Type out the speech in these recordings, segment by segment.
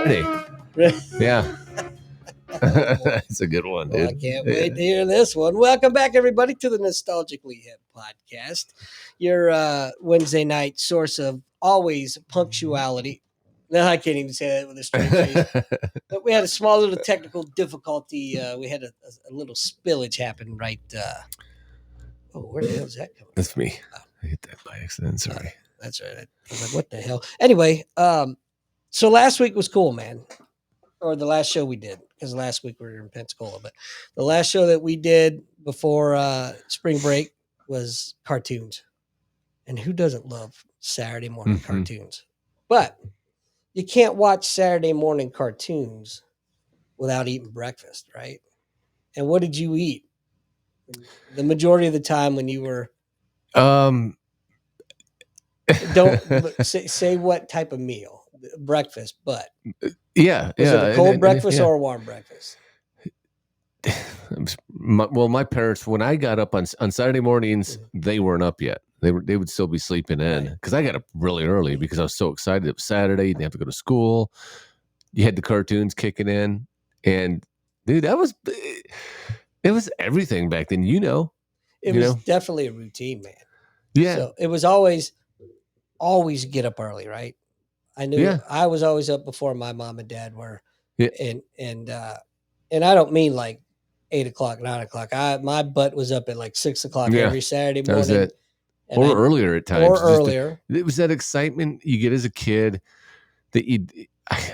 Friday. Yeah. That's a good one, dude. Well, I can't wait to hear this one. Welcome back, everybody, to the Nostalgically Hip Podcast, your Wednesday night source of always punctuality. No, I can't even say that with a straight face. But we had a small little technical difficulty. We had a little spillage happen right. Where the hell is that coming from? That's me. I hit that by accident. Sorry. That's right. I was like, what the hell? Anyway, so last week was cool, man. Or the last show we did, because last week we were in Pensacola. But the last show that we did before spring break was cartoons. And who doesn't love Saturday morning cartoons? But you can't watch Saturday morning cartoons without eating breakfast, right? And what did you eat the majority of the time when you were? Don't say what type of meal, breakfast, but was it a cold breakfast or a warm breakfast? My parents, when I got up on Saturday mornings, they weren't up yet. They would still be sleeping in because I got up really early because I was so excited. It was Saturday. You didn't have to go to school. You had the cartoons kicking in, and dude, it was everything back then. It was definitely a routine, man. Yeah, so it was always get up early, right? I knew I was always up before my mom and dad were, and I don't mean like 8 o'clock, 9 o'clock. My butt was up at like 6 o'clock every Saturday morning. That was it. Or earlier at times. Or earlier. It was that excitement you get as a kid that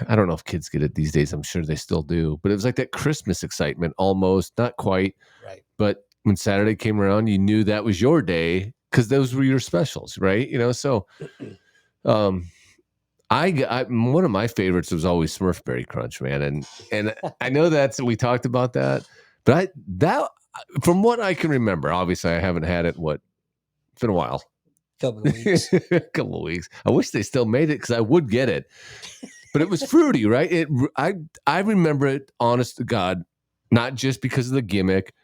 I don't know if kids get it these days. I'm sure they still do. But it was like that Christmas excitement almost. Not quite. Right. But when Saturday came around, you knew that was your day because those were your specials, right? So one of my favorites was always Smurf Berry Crunch, man. And I know we talked about that. But from what I can remember, obviously I haven't had it, it's been a while. Couple of weeks. I wish they still made it because I would get it. But it was fruity, right? I remember it, honest to God, not just because of the gimmick.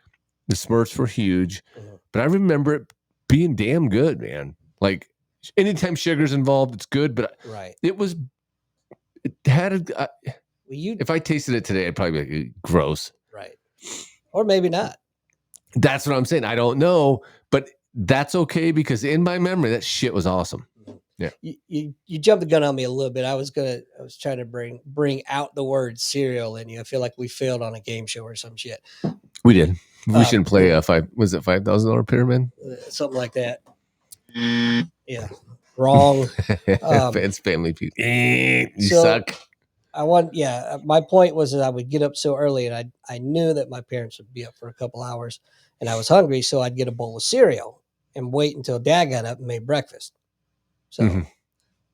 The Smurfs were huge, but I remember it being damn good, man. Like anytime sugar's involved, it's good. But it had if I tasted it today, I'd probably be like, gross. Right. Or maybe not. That's what I'm saying. I don't know, but that's okay because in my memory, that shit was awesome. Yeah. You jumped the gun on me a little bit. I was trying to bring out the word cereal in you. I feel like we failed on a game show or some shit. We did. We shouldn't play a $5,000 pyramid? Something like that. Yeah. Wrong. It's family feud. You suck. My point was that I would get up so early and I knew that my parents would be up for a couple hours and I was hungry. So I'd get a bowl of cereal and wait until Dad got up and made breakfast. So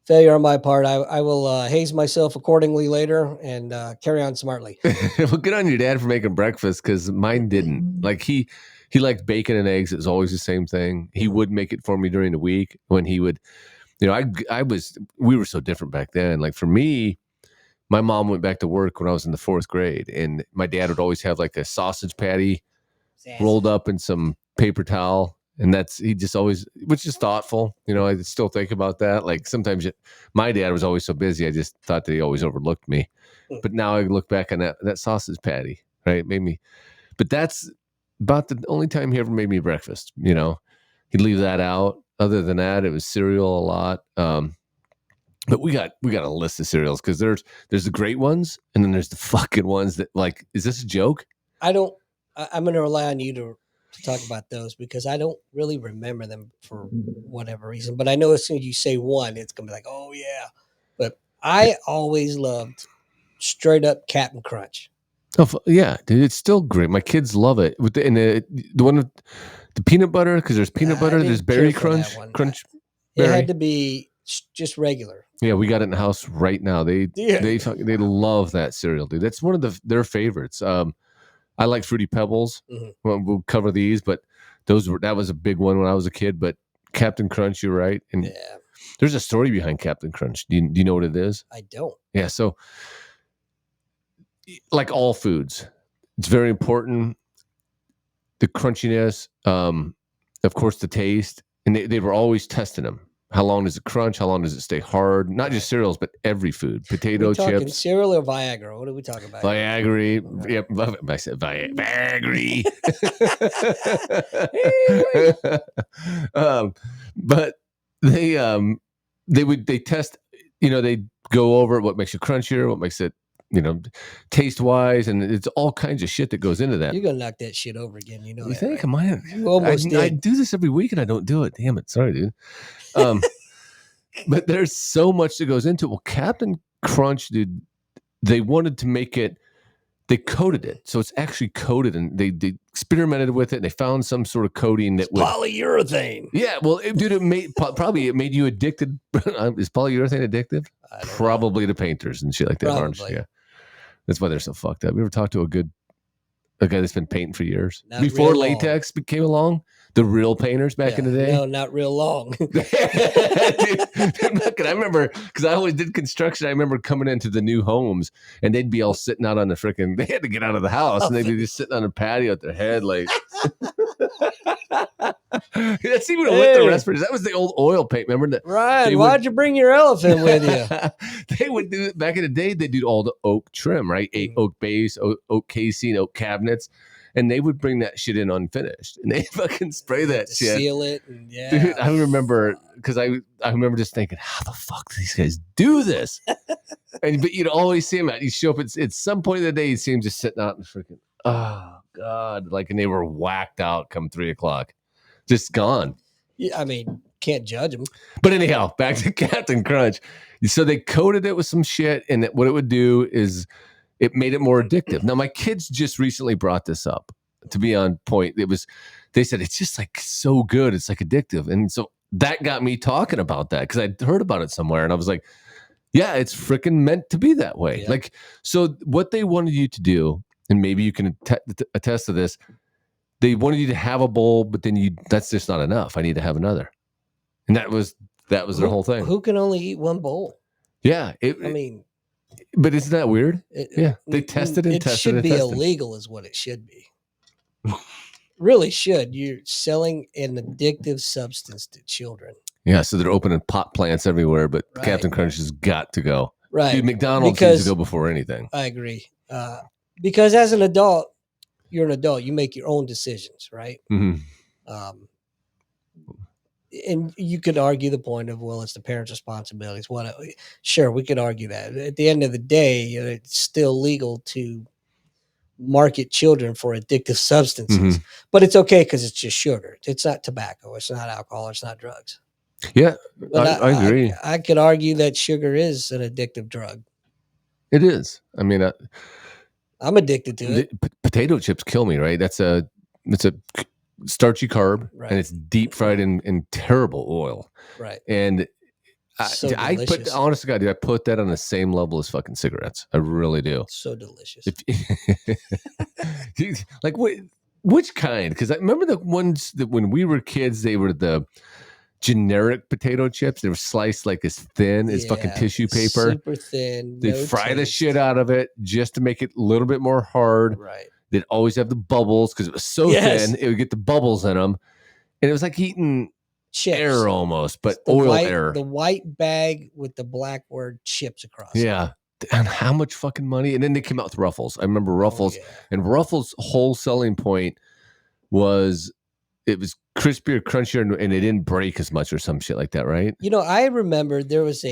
failure on my part. I will haze myself accordingly later and carry on smartly. Well, good on your dad for making breakfast because mine didn't. Like he liked bacon and eggs. It was always the same thing. He would make it for me during the week when he would, we were so different back then. Like for me, my mom went back to work when I was in the 4th grade and my dad would always have like a sausage patty rolled up in some paper towel. And he just always, which is thoughtful. I still think about that. Like sometimes my dad was always so busy. I just thought that he always overlooked me. But now I look back on that sausage patty, right? It made me, but that's about the only time he ever made me breakfast. He'd leave that out. Other than that, it was cereal a lot. But we got a list of cereals because there's the great ones. And then there's the fucking ones that like, is this a joke? I'm going to rely on you to talk about those because I don't really remember them for whatever reason. But I know as soon as you say one, it's going to be like, oh, yeah. But I always loved straight up Captain Crunch. Oh, yeah, dude. It's still great. My kids love it. The one with the peanut butter, because there's peanut butter, there's berry crunch. It had to be just regular. Yeah, we got it in the house right now. They love that cereal, dude. That's one of their favorites. I like Fruity Pebbles. Well, we'll cover these, but that was a big one when I was a kid. But Captain Crunch, you're right. And there's a story behind Captain Crunch. Do you know what it is? I don't. Yeah, so like all foods, it's very important. The crunchiness, of course, the taste, and they were always testing them. How long does it crunch? How long does it stay hard? Not just cereals, but every food. Potato we talking chips. cereal or Viagra? What are we talking about? Viagra. Yep, I said Viagra. But they test, they go over what makes it crunchier, what makes it, taste wise, and it's all kinds of shit that goes into that. You're gonna knock that shit over again. You know You that, think? right? Am I? You almost did. I do this every week and I don't do it. Damn it. Sorry, dude. But there's so much that goes into it. Well, Captain Crunch, dude, they wanted to make it, they coated it. So it's actually coated, and they experimented with it, and they found some sort of coating that would polyurethane. Yeah, well, dude, it made you addicted. Is polyurethane addictive? Probably to painters and shit like that. Orange. Yeah. That's why they're so fucked up. You ever talk to a guy that's been painting for years? Before latex came along? The real painters back in the day? No, not real long. Dude, I remember, because I always did construction, I remember coming into the new homes, and they'd be all sitting out on the freaking, they had to get out of the house, and they'd be just sitting on a patio with their head like... That's even lit the respirators. That was the old oil paint. Remember that? Ryan, why'd you bring your elephant with you? They would do it back in the day. They do all the oak trim, right? Oak base, oak casing, oak cabinets, and they would bring that shit in unfinished, and they fucking spray that shit, seal it. And dude, I remember, because I remember just thinking, how the fuck do these guys do this? But you'd always see them you show up at some point of the day, you'd see them just sitting out and freaking, oh god, and they were whacked out come 3:00. Just gone. Yeah, I mean, can't judge them. But anyhow, back to Captain Crunch. So they coated it with some shit, and what it would do is it made it more addictive. Now, my kids just recently brought this up to be on point. They said it's just like so good, it's like addictive, and so that got me talking about that because I'd heard about it somewhere, and I was like, yeah, it's freaking meant to be that way. Yeah. So what they wanted you to do, and maybe you can attest to this. They wanted you to have a bowl, but then that's just not enough. I need to have another. And that was their whole thing. Who can only eat one bowl? Yeah. But isn't that weird? They tested and tested. It should be illegal is what it should be. Really should. You're selling an addictive substance to children. Yeah, so they're opening pot plants everywhere, but Captain Crunch has got to go. Right. Dude, McDonald's needs to go before anything. I agree. Because as an adult, you're an adult. You make your own decisions, right? Mm-hmm. And you could argue the point of, well, it's the parents' responsibilities. Sure, we could argue that. At the end of the day, it's still legal to market children for addictive substances, but it's okay because it's just sugar. It's not tobacco. It's not alcohol. It's not drugs. Yeah, I agree. I could argue that sugar is an addictive drug. It is. I mean, I'm addicted to it. Potato chips kill me, right? It's a starchy carb, and it's deep fried in terrible oil. Right. And I put, honest to God, dude, I put that on the same level as fucking cigarettes. I really do. So delicious. Like which kind? Because I remember the ones that when we were kids, they were the generic potato chips. They were sliced like as thin as fucking tissue paper. Super thin. They'd fry the shit out of it just to make it a little bit more hard. Right. They'd always have the bubbles because it was so thin. It would get the bubbles in them. And it was like eating chips. Air almost, but oil air. The white bag with the black word chips across it. Yeah. And how much fucking money? And then they came out with Ruffles. I remember Ruffles. And Ruffles' whole selling point was it was crispier, crunchier, and it didn't break as much or some shit like that, right? I remember there was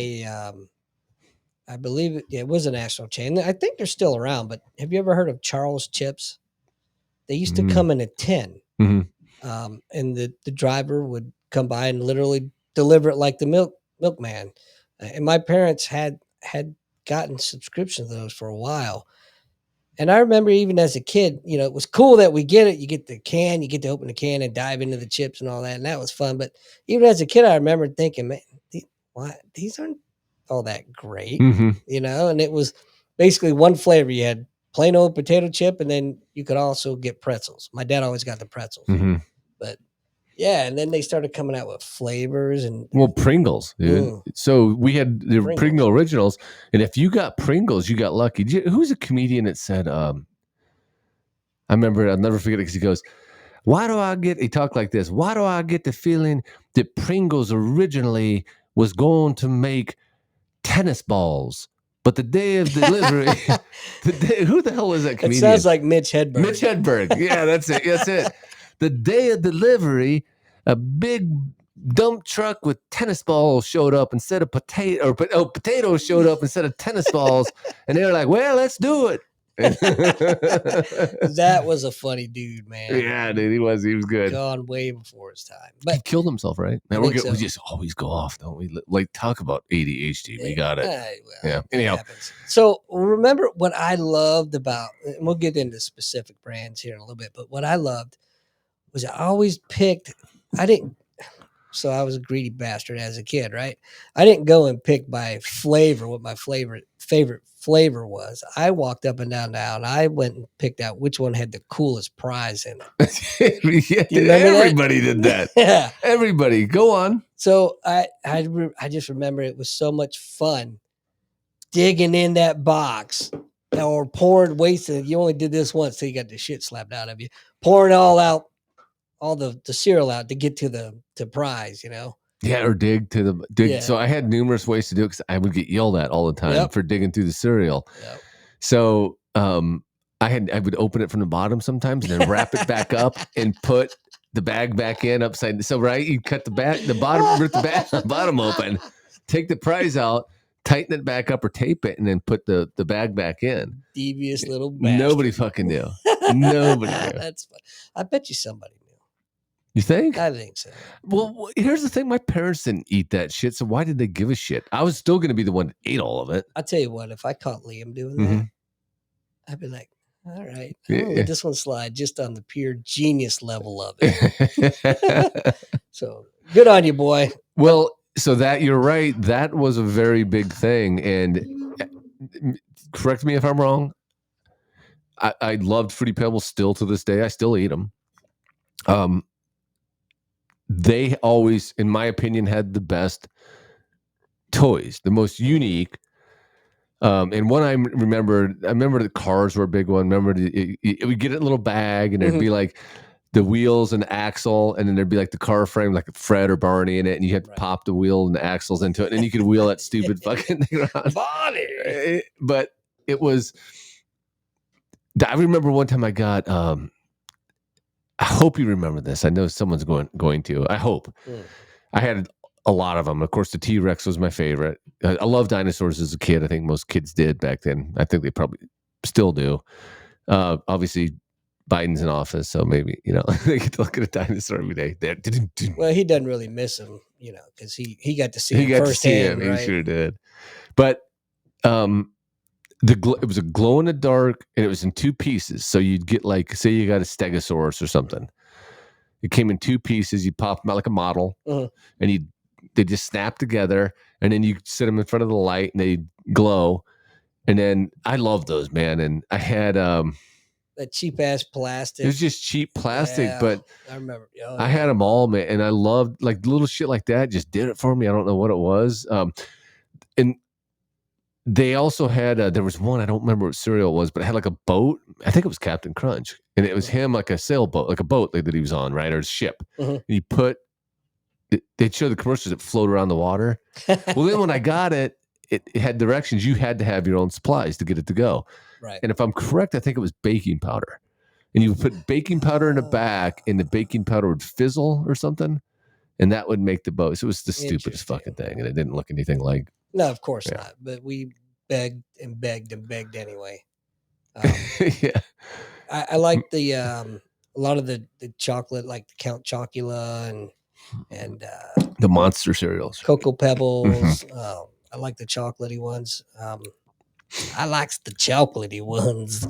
I believe it was a national chain. I think they're still around, but have you ever heard of Charles Chips? They used to come in a tin. Mm-hmm. And the driver would come by and literally deliver it like the milkman. And my parents had gotten subscriptions to those for a while. And I remember even as a kid, it was cool that we get it. You get the can, you get to open the can and dive into the chips and all that. And that was fun. But even as a kid, I remember thinking, man, these aren't all that great, and it was basically one flavor. You had plain old potato chip, and then you could also get pretzels. My dad always got the pretzels. But yeah, and then they started coming out with flavors and Pringles, dude. So we had the Pringle Originals, and if you got Pringles, you got lucky. Who's a comedian that said, I remember, I'll never forget it because he goes, he talked like this. Why do I get the feeling that Pringles originally was going to make tennis balls. But the day of delivery, who the hell is that It comedian? sounds like Mitch Hedberg. Mitch Hedberg. Yeah, that's it. That's it. The day of delivery, a big dump truck with tennis balls showed up instead of potatoes showed up instead of tennis balls. And they were like, well, let's do it. That was a funny dude, man. Yeah, dude, he was good. Gone way before his time. He But killed himself, right? Man, I we think so. just always go off, don't we? Like, talk about ADHD. We got it. well, Yeah. it Anyhow. happens. So remember what I loved about, and we'll get into specific brands here in a little bit, but what I loved was I always picked, so I was a greedy bastard as a kid, right? I didn't go and pick by flavor what my favorite flavor was. I walked up and down the aisle and I went and picked out which one had the coolest prize in it. Yeah, Do you remember everybody did that. Yeah. Everybody, go on. So I just remember it was so much fun digging in that box or pouring, wasting. You only did this once, so you got the shit slapped out of you. Pouring all out, all the cereal out to get to the prize, you know. Yeah, or dig. Yeah. So I had numerous ways to do it because I would get yelled at all the time Yep. for digging through the cereal. Yep. So I would open it from the bottom sometimes and then wrap it back up and put the bag back in upside. So right, you cut the bottom, rip the bottom open, take the prize out, tighten it back up or tape it, and then put the bag back in. Devious little bastard. Nobody fucking knew. Nobody knew. That's fun. I bet you somebody knew. You think? I think so. Well, here's the thing. My parents didn't eat that shit, so why did they give a shit? I was still going to be the one that ate all of it. I'll tell you what, if I caught Liam doing that, I'd be like, all right, I'm going to let this one slide just on the pure genius level of it. So good on you, boy. Well, so that you're right. That was a very big thing. And correct me if I'm wrong. I loved Fruity Pebbles still to this day. I still eat them. They always, in my opinion, had the best toys, the most unique. And one I remember the cars were a big one. Remember, it would get in a little bag and there'd be like the wheels and the axle, and then there'd be like the car frame, like Fred or Barney in it, and you had to pop the wheel and the axles into it, and you could wheel that stupid fucking thing around. Body. But it was. I remember one time I got. I hope you remember this. I know someone's going to. I hope. I had a lot of them. Of course, the T-Rex was my favorite. I loved dinosaurs as a kid. I think most kids did back then. I think they probably still do. Obviously, Biden's in office, so maybe, they get to look at a dinosaur every day. Well, he doesn't really miss him, because he got to see him firsthand. Right? He sure did. But it was a glow in the dark, and it was in two pieces. So you'd get say you got a Stegosaurus or something. It came in two pieces. You'd pop them out like a model, and they just snap together, and then you sit them in front of the light, and they glow. And then I love those, man. And I had that cheap ass plastic. It was just cheap plastic, but I remember. I had them all, man, and I loved little shit like that. Just did it for me. I don't know what it was. And they also had there was one, I don't remember what cereal it was, but it had like a boat. I think it was Captain Crunch, and it was him like a sailboat, like a boat that he was on, right, or a ship. And he put. They'd show the commercials that float around the water. Well, then when I got it had directions. You had to have your own supplies to get it to go. Right. And if I'm correct, I think it was baking powder. And you would put baking powder in the back, and the baking powder would fizzle or something, and that would make the boat. So it was the stupidest fucking thing, and it didn't look anything like. No, of course not. But we begged and begged and begged anyway. Yeah. I like the a lot of the chocolate, like the Count Chocula and the monster cereals, Cocoa Pebbles. I like the chocolatey ones. I likes the chocolatey ones.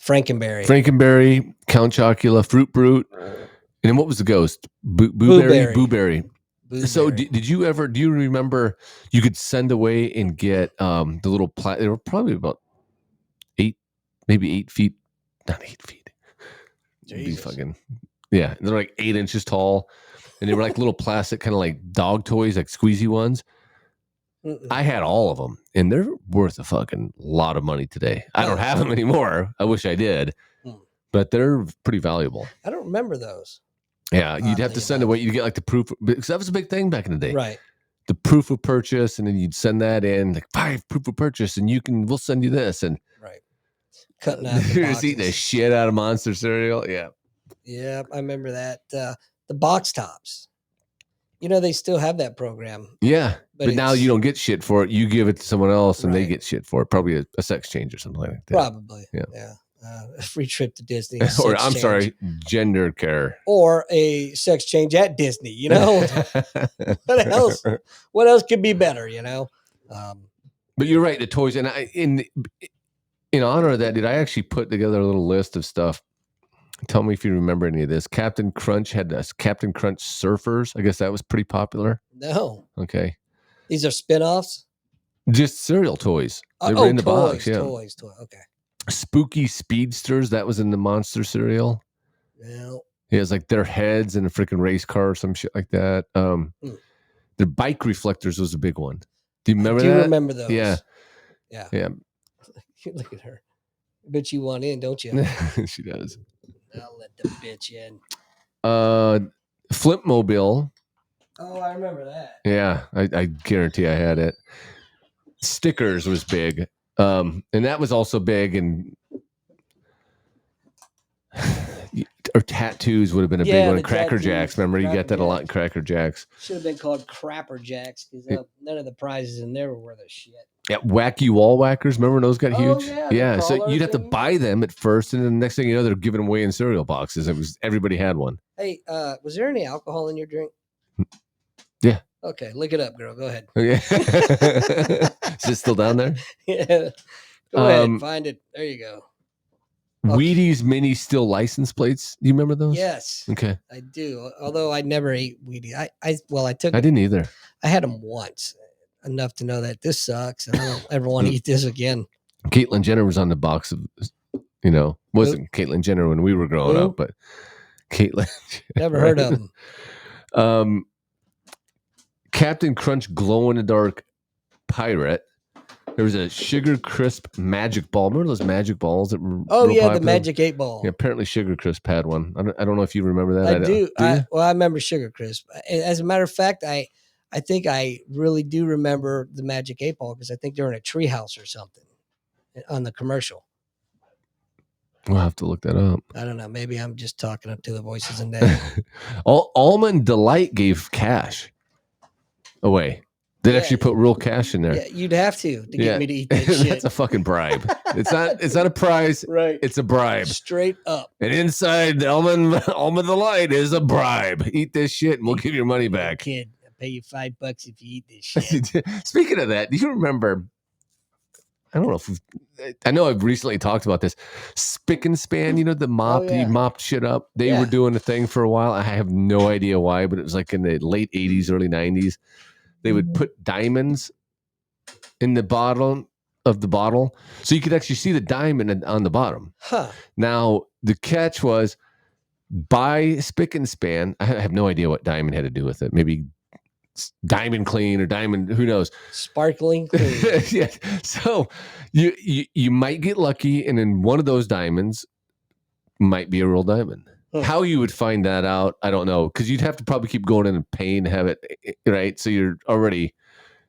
Frankenberry, Count Chocula, Fruit Brute, and then what was the ghost? Boo-berry. So did you ever? Do you remember? You could send away and get the little. They were probably about 8 feet, not 8 feet. Fucking yeah, they're like 8 inches tall, and they were like little plastic, kind of like dog toys, like squeezy ones. I had all of them, and they're worth a fucking lot of money today. I don't have them anymore. I wish I did, but they're pretty valuable. I don't remember those. Yeah, you'd have to Oddly send enough. away. You'd get like the proof, because that was a big thing back in the day. Right. The proof of purchase, and then you'd send that in, like 5 proof of purchase, and we'll send you this. And Right. Cutting out the you're just eating the boxes. shit out of Monster cereal. Yeah. Yeah, I remember that. The box tops. You know, they still have that program. Yeah. But now it's- you don't get shit for it. You give it to someone else and they Right. get shit for it. Probably a sex change or something like that. Probably. Yeah. A free trip to Disney. Or sex I'm change. sorry, gender care. Or a sex change at Disney, you know? What else? What else could be better, you know? But you're right, the toys. And in honor of that, dude, I actually put together a little list of stuff. Tell me if you remember any of this. Captain Crunch had Captain Crunch Surfers. I guess that was pretty popular. No. Okay. These are spin-offs? Just cereal toys. They were in the box. Yeah. Toys. Okay. Spooky Speedsters. That was in the Monster cereal. Well, Yeah, it's like their heads in a freaking race car or some shit like that. The bike reflectors was a big one. Do you remember that? I do remember those. Yeah. Yeah. Look at her. Bet you want in, don't you? She does. I'll let the bitch in. Flipmobile. Oh, I remember that. Yeah, I guarantee I had it. Stickers was big. And that was also big, and or tattoos would have been a big one. Cracker Jacks, remember? You got that a lot in Cracker Jacks. Should have been called Crapper Jacks because none of the prizes in there were worth a shit. Yeah, wacky wall whackers. Remember those got huge? Yeah. So you'd have to buy them at first, and then the next thing you know, they're giving them away in cereal boxes. It was everybody had one. Hey, was there any alcohol in your drink? Yeah. Okay, look it up, girl. Go ahead. Okay. Is it still down there? Yeah. Go ahead, find it. There you go. Wheaties mini steel license plates. Do you remember those? Yes. Okay. I do. Although I never ate Wheaties. I didn't either. I had them once, enough to know that this sucks, and I don't ever want to eat this again. Caitlyn Jenner was on the box of, wasn't Caitlyn Jenner when we were growing up, but Caitlyn. Never heard of them. Captain Crunch glow in the dark pirate. There was a Sugar Crisp magic ball. Remember those magic balls that were the Magic 8 Ball. Yeah, apparently Sugar Crisp had one. I don't know if you remember that. I do. I remember Sugar Crisp. As a matter of fact, I think I really do remember the Magic 8 Ball because I think they're in a treehouse or something on the commercial. We'll have to look that up. I don't know. Maybe I'm just talking up to the voices in there. Almond Delight gave cash away. They'd actually put real cash in there. Yeah, you'd have to get me to eat that shit. That's a fucking bribe. It's not a prize. Right. It's a bribe. Straight up. And inside the Almond Delight is a bribe. Eat this shit and we'll give your money back. Kid, I'll pay you $5 if you eat this shit. Speaking of that, do you remember? I don't know I know I've recently talked about this. Spick and Span, the mop, you mopped shit up. They were doing a thing for a while. I have no idea why, but it was like in the late 80s, early 90s. They would put diamonds in the bottom of the bottle. So you could actually see the diamond on the bottom. Huh. Now, the catch was buy Spick and Span. I have no idea what diamond had to do with it. Maybe diamond clean or diamond, who knows? Sparkling clean. Yeah. So you might get lucky, and then one of those diamonds might be a real diamond. How you would find that out, I don't know, because you'd have to probably keep going in and paying to have it, right? So you're already,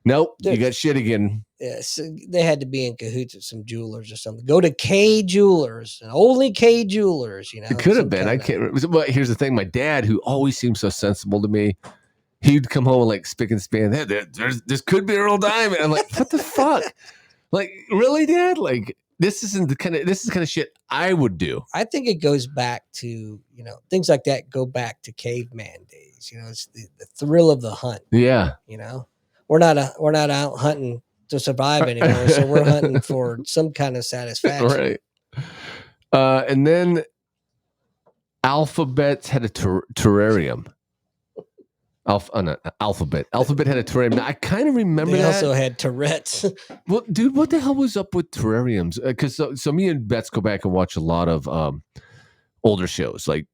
you got shit again. Yeah, so they had to be in cahoots with some jewelers or something. Go to K Jewelers, and only K Jewelers, It could have been. I can't remember. But here's the thing. My dad, who always seemed so sensible to me, he'd come home and like spick and span. This could be a real diamond. I'm like, what the fuck? Like, really, Dad? Like, this is the kind of shit I would do. I think it goes back to, things like that go back to caveman days. It's the thrill of the hunt. Yeah. We're not out hunting to survive anymore, so we're hunting for some kind of satisfaction. Right. And then Alphabet had a terrarium. Alphabet. Alphabet had a terrarium. Now, I kind of remember they that. also had Tourette's. Well, dude, what the hell was up with terrariums? Because so me and Bets go back and watch a lot of older shows, like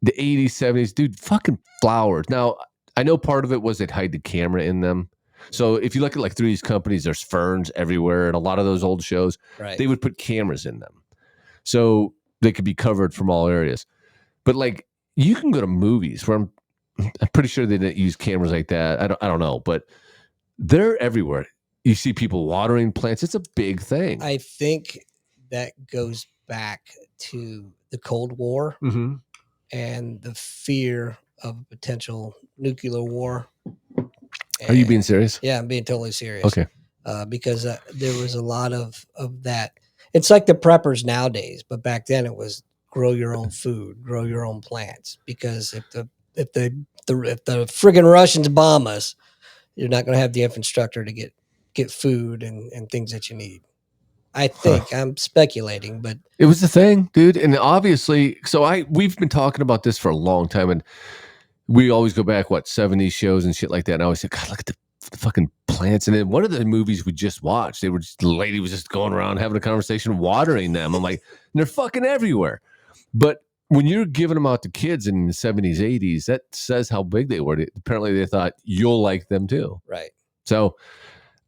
the 80s, 70s. Dude, fucking flowers. Now, I know part of it was they'd hide the camera in them. So if you look at like through these companies, there's ferns everywhere. And a lot of those old shows, they would put cameras in them. So they could be covered from all areas. But like, you can go to movies where I'm pretty sure they didn't use cameras like that. I don't know, but they're everywhere. You see people watering plants. It's a big thing. I think that goes back to the Cold War Mm-hmm. and the fear of a potential nuclear war. Are you being serious? Yeah, I'm being totally serious. Okay. Because there was a lot of that. It's like the preppers nowadays, but back then it was grow your own food, grow your own plants. Because if the friggin' Russians bomb us, you're not going to have the infrastructure to get food and things that you need. I think I'm speculating, but it was the thing, dude. And obviously, we've been talking about this for a long time, and we always go back 70s shows and shit like that. And I always say, God, look at the fucking plants. And then one of the movies we just watched, the lady was just going around having a conversation, watering them. I'm like, they're fucking everywhere. But when you're giving them out to kids in the 70s, 80s, that says how big they were. Apparently, they thought you'll like them too. Right. So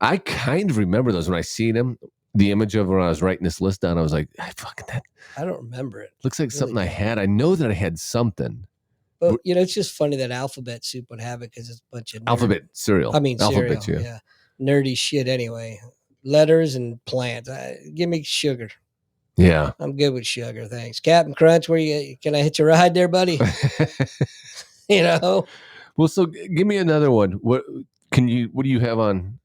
I kind of remember those when I seen them. The image of when I was writing this list down, I was like, I don't remember it. Looks like really something I had. I know that I had something. But it's just funny that Alphabet Soup would have it because it's a bunch of alphabet cereal. Alphabet, cereal, yeah. Nerdy shit anyway. Letters and plants. Give me sugar. Yeah, I'm good with sugar, thanks. Captain Crunch, can I hitch a ride there, buddy? Well, so give me another one. What do you have on?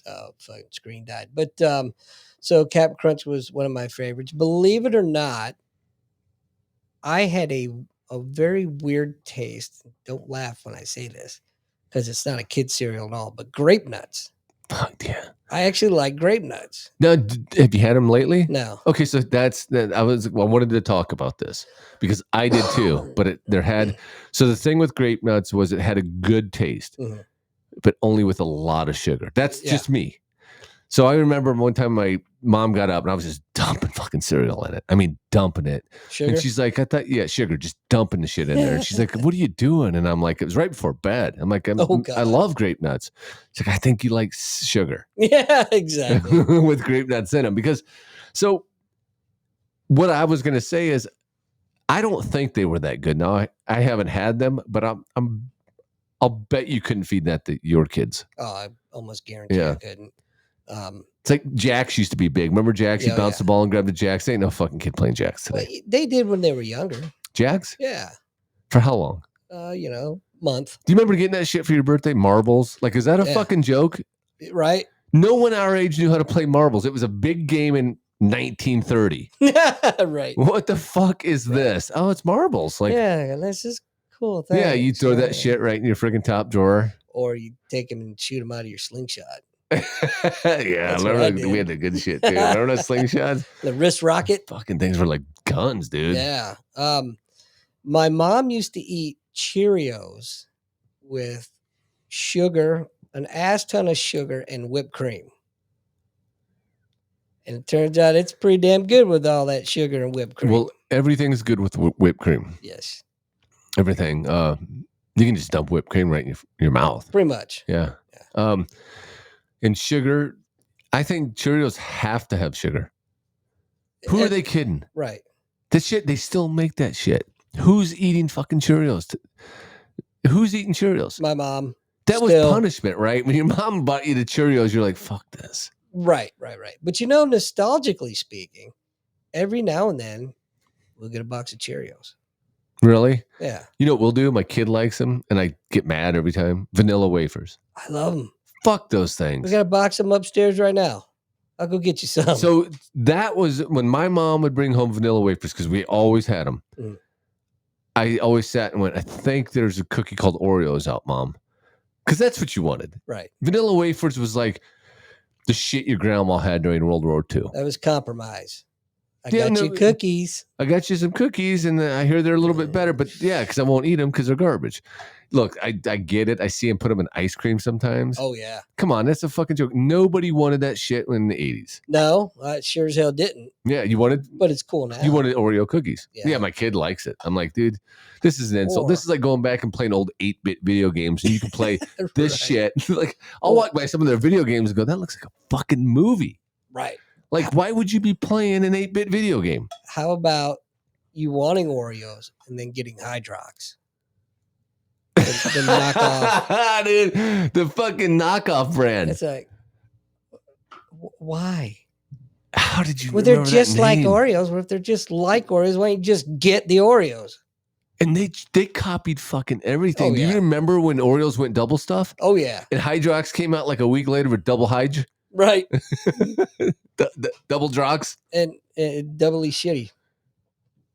Oh, fucking screen died. But so Captain Crunch was one of my favorites. Believe it or not, I had a very weird taste. Don't laugh when I say this, because it's not a kid cereal at all, but grape nuts. Oh, yeah. I actually like grape nuts. Now, have you had them lately? No. Okay, so I wanted to talk about this because I did too. But so the thing with grape nuts was it had a good taste, but only with a lot of sugar. That's just me. So I remember one time my mom got up and I was just dumping fucking cereal in it. I mean, dumping it. Sugar? And she's like, sugar, just dumping the shit in there. And she's like, what are you doing? And I'm like, it was right before bed. I'm like, I love grape nuts. She's like, I think you like sugar. Yeah, exactly. With grape nuts in them. So what I was going to say is, I don't think they were that good. Now, I haven't had them, but I'll bet you couldn't feed that to your kids. Oh, I almost guarantee I couldn't. It's like Jacks used to be big. Remember Jacks? You bounced the ball and grabbed the Jacks. Ain't no fucking kid playing Jacks today. Well, they did when they were younger. Jacks? Yeah. For how long? Month. Do you remember getting that shit for your birthday? Marbles? Like, is that a fucking joke? Right. No one our age knew how to play marbles. It was a big game in 1930. Right. What the fuck is this? Oh, it's marbles. Like, yeah, that's just cool. Thanks. Yeah, you throw that shit right in your freaking top drawer. Or you take them and shoot them out of your slingshot. Yeah, we had the good shit too. Remember those slingshots? The wrist rocket. Fucking things were like guns, dude. Yeah. My mom used to eat Cheerios with sugar, an ass ton of sugar and whipped cream. And it turns out it's pretty damn good with all that sugar and whipped cream. Well, everything's good with whipped cream. Yes. Everything. You can just dump whipped cream right in your mouth. Pretty much. Yeah. And sugar, I think Cheerios have to have sugar. Who are they kidding? Right. The shit, they still make that shit. Who's eating fucking Cheerios? Who's eating Cheerios? My mom. That was punishment, right? When your mom bought you the Cheerios, you're like, fuck this. Right. But nostalgically speaking, every now and then we'll get a box of Cheerios. Really? Yeah. You know what we'll do? My kid likes them, and I get mad every time. Vanilla wafers. I love them. Fuck those things. We got a box of them upstairs right now. I'll go get you some. So that was when my mom would bring home vanilla wafers because we always had them. Mm. I always sat and went, I think there's a cookie called Oreos out, Mom. Because that's what you wanted. Right. Vanilla wafers was like the shit your grandma had during World War II. That was compromise. I got you cookies. I got you some cookies, and I hear they're a little bit better, but yeah, because I won't eat them because they're garbage. Look, I get it. I see them put them in ice cream sometimes. Oh, yeah. Come on, that's a fucking joke. Nobody wanted that shit in the 80s. No, I sure as hell didn't. Yeah, you wanted... But it's cool now. You wanted Oreo cookies. Yeah, my kid likes it. I'm like, dude, this is an insult. This is like going back and playing old 8-bit video games, and you can play this shit. Like, I'll walk by some of their video games and go, that looks like a fucking movie. Right. Like, why would you be playing an 8-bit video game? How about you wanting Oreos and then getting Hydrox. The knockoff. Dude, the fucking knockoff brand. It's like, why? How did you Well, they're remember just that like name? Oreos. Well, if they're just like Oreos, why don't you just get the Oreos? And they copied fucking everything. Oh, Do you yeah. remember when Oreos went double stuff? Oh, yeah. And Hydrox came out like a week later with double Hydro? Right. Double Drox? And doubly shitty.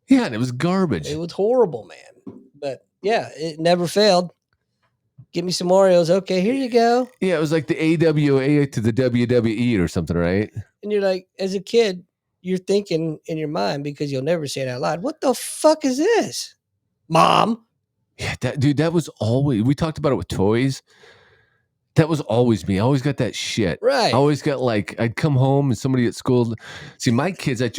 Yeah, and it was garbage. It was horrible, man. But yeah, it never failed. Give me some Oreos. Okay, here you go. Yeah, it was like the AWA to the WWE or something, right? And you're like, as a kid, you're thinking in your mind, because you'll never say it out loud, what the fuck is this? Mom? Yeah, that was always, we talked about it with toys. That was always me. I always got that shit. Right. I always got like, I'd come home and somebody at school, see my kids, I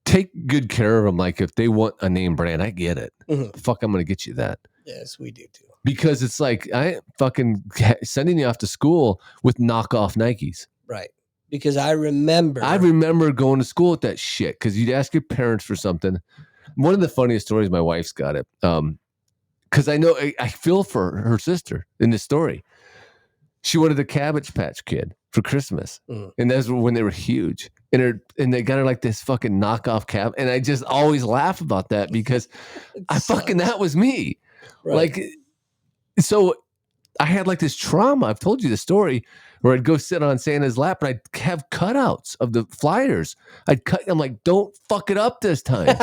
take good care of them. Like if they want a name brand, I get it. Mhm. Fuck, I'm going to get you that. Yes, we do too. Because it's like, I ain't fucking sending you off to school with knockoff Nikes. Right. Because I remember going to school with that shit. Because you'd ask your parents for something. One of the funniest stories, my wife's got it. Because I know I feel for her sister in this story. She wanted a Cabbage Patch Kid for Christmas, and that's when they were huge. And they got her like this fucking knockoff cap, and I just always laugh about that because that was me. Right. Like, so I had like this trauma. I've told you the story where I'd go sit on Santa's lap and I'd have cutouts of the flyers. I'm like, don't fuck it up this time.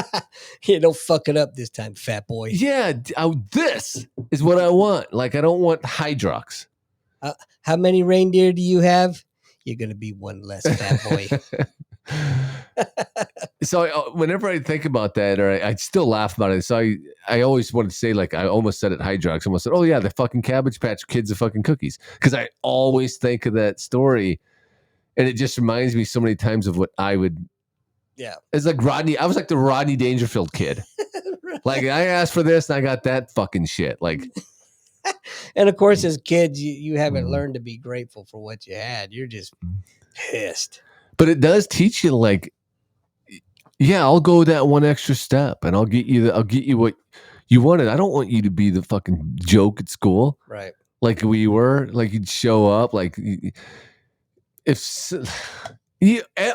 Yeah, don't fuck it up this time, fat boy. Yeah, this is what I want. Like, I don't want Hydrox. How many reindeer do you have? You're going to be one less, fat boy. So whenever I think about that, or I still laugh about it. So I always wanted to say, like, I almost said it Hydrox. I almost said, oh yeah, the fucking Cabbage Patch Kids of fucking cookies. Because I always think of that story. And it just reminds me so many times of what I would. Yeah. It's like Rodney. I was like the Rodney Dangerfield kid. Right. Like, I asked for this and I got that fucking shit. Like, and of course, as kids, you haven't learned to be grateful for what you had. You're just pissed. But it does teach you, like, yeah, I'll go that one extra step and I'll get you what you wanted. I don't want you to be the fucking joke at school. Right. Like we were, like you'd show up, like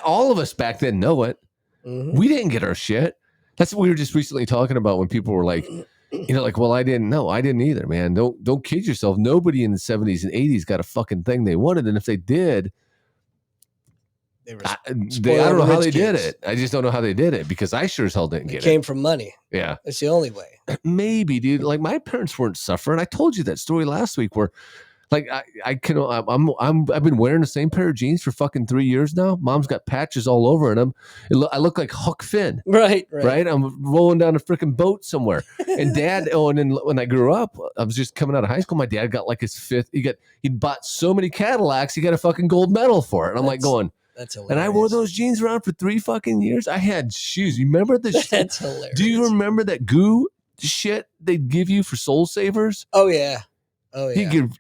all of us back then know it. Mm-hmm. We didn't get our shit. That's what we were just recently talking about when people were like, like, well, I didn't know. I didn't either, man. Don't kid yourself. Nobody in the 70s and 80s got a fucking thing they wanted. And if they did, I don't know how they did it. I just don't know how they did it because I sure as hell didn't get it. It came from money. Yeah. It's the only way. Maybe, dude. Like my parents weren't suffering. I told you that story last week where like I've been wearing the same pair of jeans for fucking 3 years now. Mom's got patches all over them. I look like Huck Finn. Right. I'm rolling down a freaking boat somewhere. And dad, and then when I grew up, I was just coming out of high school. My dad got like his fifth. He'd bought so many Cadillacs, he got a fucking gold medal for it. And I'm like going, that's hilarious. And I wore those jeans around for 3 fucking years. I had shoes. You remember this? That's hilarious. Do you remember that goo shit they'd give you for Soul Savers? Oh yeah.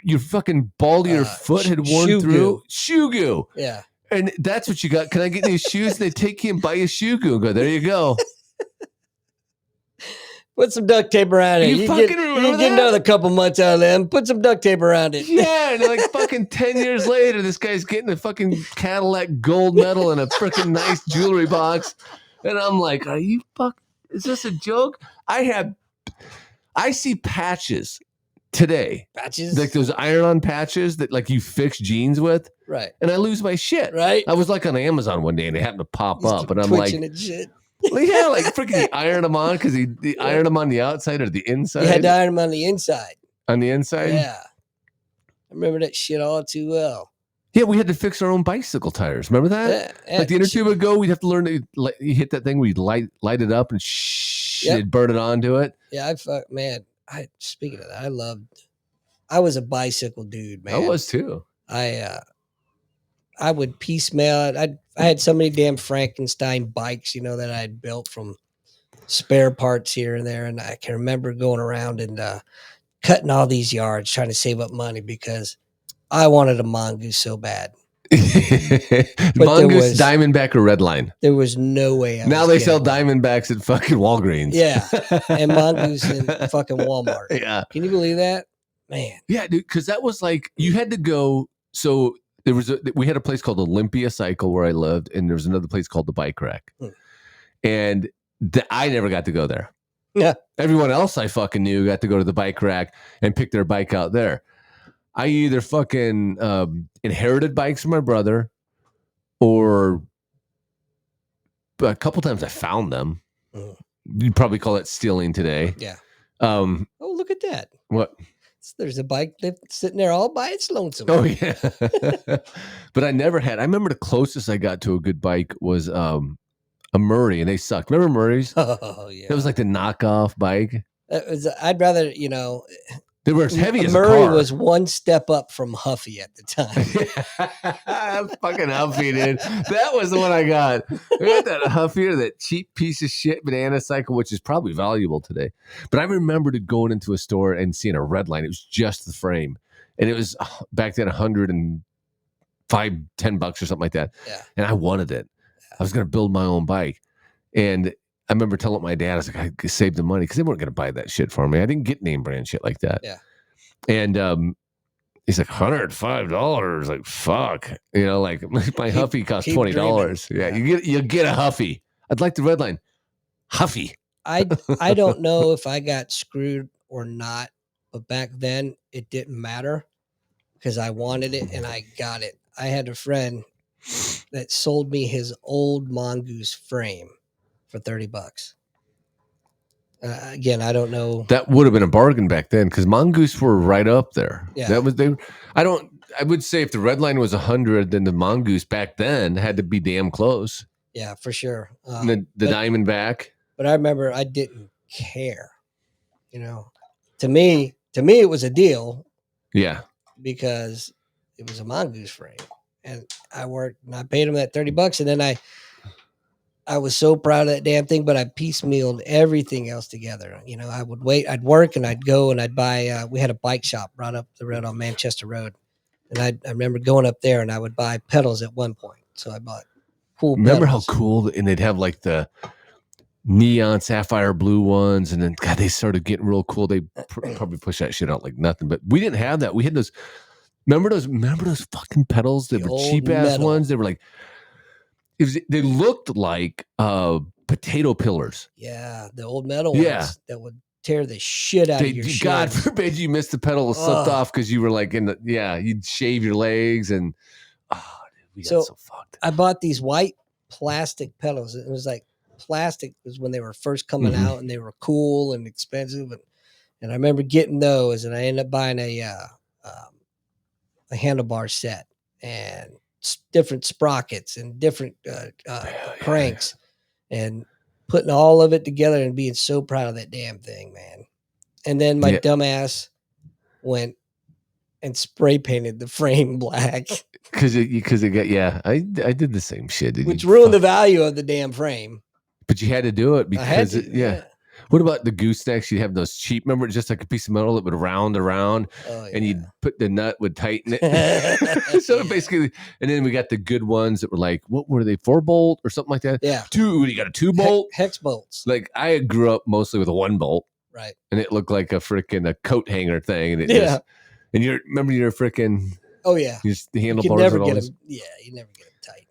Your fucking ball of your foot had worn through. Shoe goo. Yeah. And that's what you got. Can I get these shoes? They take you and buy you shoe goo and go, there you go. Put some duct tape around it. You get another couple months out of them. Put some duct tape around it. Yeah, and like fucking 10 years later, this guy's getting a fucking Cadillac gold medal and a freaking nice jewelry box. And I'm like, are you is this a joke? I see patches today. Patches? Like those iron-on patches that like you fix jeans with. Right. And I lose my shit. Right. I was like on Amazon one day and they happened to pop up. And I'm like, and shit. Well, yeah, like freaking iron them on because he iron them on the outside or the inside. You had to iron them on the inside. On the inside? Yeah. I remember that shit all too well. Yeah, we had to fix our own bicycle tires. Remember that? Like the inner tube would go, we'd have to learn to you hit that thing where you'd light it up and it'd burn it onto it. Yeah, speaking of that, I was a bicycle dude, man. I was too. I would piecemeal it. I had so many damn Frankenstein bikes, that I had built from spare parts here and there. And I can remember going around and cutting all these yards, trying to save up money because I wanted a mongoose so bad. Mongoose, Diamondback, or Redline. There was no way. Now they sell Diamondbacks at fucking Walgreens. Yeah, and Mongoose in fucking Walmart. Yeah. Can you believe that? Man. Yeah, dude, because that was like, you had to go. So we had a place called Olympia Cycle where I lived, and there was another place called the Bike Rack. And I never got to go there. Yeah. Everyone else I fucking knew got to go to the Bike Rack and pick their bike out there. I either fucking inherited bikes from my brother, or a couple times I found them. You'd probably call it stealing today. Yeah. Oh, look at that. What? There's a bike sitting there all by its lonesome. Oh, yeah. But I never had. I remember the closest I got to a good bike was a Murray, and they sucked. Remember Murray's? Oh, yeah. It was like the knockoff bike. I'd rather, they were as heavy as a Murray car. was one step up from Huffy at the time. Fucking Huffy, dude. That was the one I got. I got that Huffy, or that cheap piece of shit banana cycle, which is probably valuable today. But I remembered going into a store and seeing a Redline. It was just the frame. And it was back then $105, $10 or something like that. Yeah. And I wanted it. I was going to build my own bike. And I remember telling my dad, I was like, I saved the money because they weren't going to buy that shit for me. I didn't get name brand shit like that. Yeah. And he's like, $105. Like, fuck. Like my Huffy cost $20. Yeah. You get a Huffy. I'd like the Redline. Huffy. I don't know if I got screwed or not, but back then it didn't matter because I wanted it and I got it. I had a friend that sold me his old Mongoose frame for $30. Again, I don't know. That would have been a bargain back then because Mongoose were right up there. Yeah. That was I would say if the Redline was 100, then the Mongoose back then had to be damn close. Yeah, for sure. The Diamondback. But I remember I didn't care. To me, it was a deal. Yeah. Because it was a Mongoose frame. And I worked and I paid him that $30. And then I was so proud of that damn thing, but I piecemealed everything else together. I would wait, I'd work and I'd go and I'd buy, we had a bike shop right up the road on Manchester Road. And I remember going up there and I would buy pedals at one point. So I bought cool Remember pedals. how cool, and they'd have like the neon sapphire blue ones. And then, God, they started getting real cool. They probably push that shit out like nothing, but we didn't have that. We had those, remember those fucking pedals that were cheap ass ones? They were like, they looked like potato pillars. Yeah, the old metal ones that would tear the shit out of your shins. God forbid you missed the pedal, slipped off because you were like you'd shave your legs and dude, we got so fucked. I bought these white plastic pedals. It was like plastic was when they were first coming out and they were cool and expensive. And I remember getting those and I ended up buying a handlebar set and different sprockets and different cranks and putting all of it together and being so proud of that damn thing, man. And then my dumbass went and spray painted the frame black because it got I did the same shit, which ruined the value of the damn frame. But you had to do it because What about the goosenecks? You'd have those cheap, remember, just like a piece of metal that would round around and you'd put the nut, would tighten it. So basically, and then we got the good ones that were like, what were they, 4-bolt or something like that? Yeah. You got a 2-bolt? Hex bolts. Like I grew up mostly with a 1-bolt. Right. And it looked like a coat hanger thing. And it and remember your freaking. Oh, yeah. The handlebars. You never get them. Yeah, you never get them tight.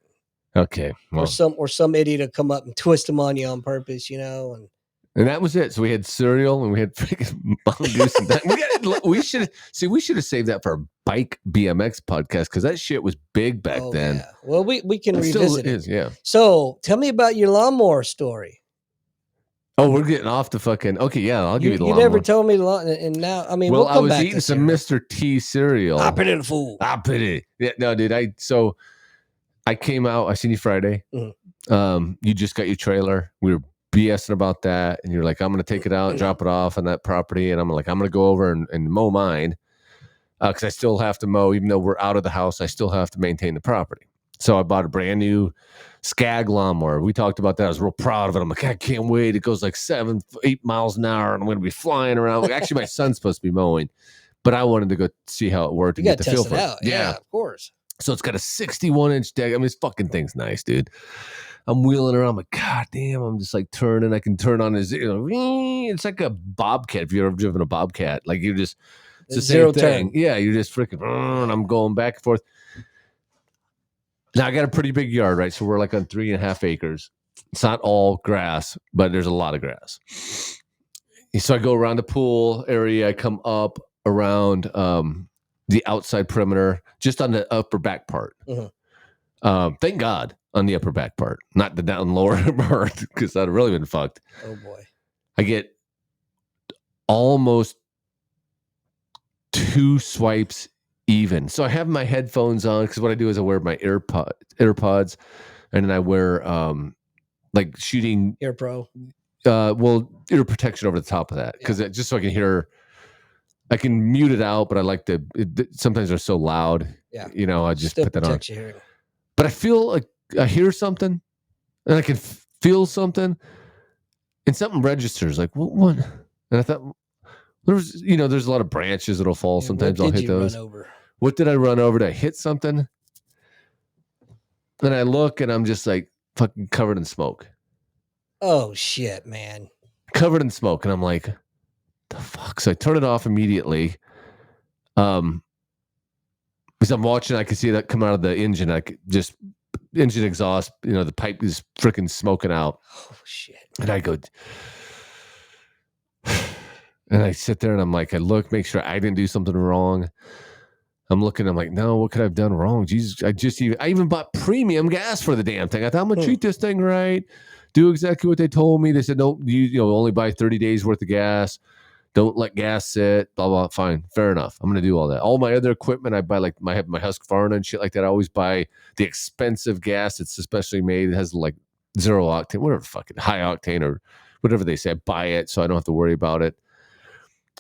Okay. Well. Or some idiot to come up and twist them on you on purpose, And that was it. So we had cereal and we had freaking Mongoose. And we should have saved that for a bike BMX podcast because that shit was big back then. Yeah. Well, we can revisit it. Yeah. So tell me about your lawnmower story. Oh, we're getting off the fucking. Okay, yeah, I'll give you the lawnmower. You never told me, and now I mean, I was eating some Mr. T cereal. I pity the fool. I pity. Yeah, no, dude. I came out. I seen you Friday. Mm-hmm. You just got your trailer. We were BSing about that, and you're like, I'm gonna take it out, drop it off on that property, and I'm gonna go over and mow mine because I still have to mow, even though we're out of the house. I still have to maintain the property. So I bought a brand new Skag lawnmower. We talked about that. I was real proud of it. I'm like, I can't wait. It goes like 7-8 miles an hour, and I'm gonna be flying around. Actually, my son's supposed to be mowing, but I wanted to go see how it worked and get the feel for it. Yeah, of course. So it's got a 61-inch deck. I mean, this fucking thing's nice, dude. I'm wheeling around. I'm like, God damn. I'm just like turning. I can turn on his, it's like a Bobcat. If you've ever driven a Bobcat, like you just, it's the Zero same thing. turn. Yeah, you're just freaking, and I'm going back and forth. Now I got a pretty big yard, right? So we're like on 3.5 acres. It's not all grass, but there's a lot of grass. So I go around the pool area. I come up around the outside perimeter, just on the upper back part. Thank God on the upper back part, not the down lower part, because I'd have really been fucked. Oh boy. I get almost 2 swipes even. So I have my headphones on, because what I do is I wear my AirPods, and then I wear like shooting Ear Pro. Ear protection over the top of that, because just so I can hear. I can mute it out, but I like to. Sometimes they're so loud. Yeah. I just Still put that on. your hearing. But I feel like I hear something, and I can feel something, and something registers. Like what? And I thought there's a lot of branches that'll fall. Sometimes I'll hit those. Run over? What did I run over? Did I hit something? Then I look, and I'm just like fucking covered in smoke. Oh shit, man! Covered in smoke, and I'm like, the fuck? So I turn it off immediately. Because I'm watching, I can see that come out of the engine. I could just engine exhaust. The pipe is freaking smoking out. Oh shit! And I go, and I sit there, and I'm like, I look, make sure I didn't do something wrong. I'm looking, I'm like, no, what could I have done wrong? Jesus, I even bought premium gas for the damn thing. I thought I'm gonna treat this thing right, do exactly what they told me. They said, no, you only buy 30 days worth of gas. Don't let gas sit, blah, blah. Fine. Fair enough. I'm going to do all that. All my other equipment, I buy I have my Husqvarna and shit like that. I always buy the expensive gas. It's especially made. It has like 0 octane, whatever fucking high octane or whatever they say. I buy it so I don't have to worry about it.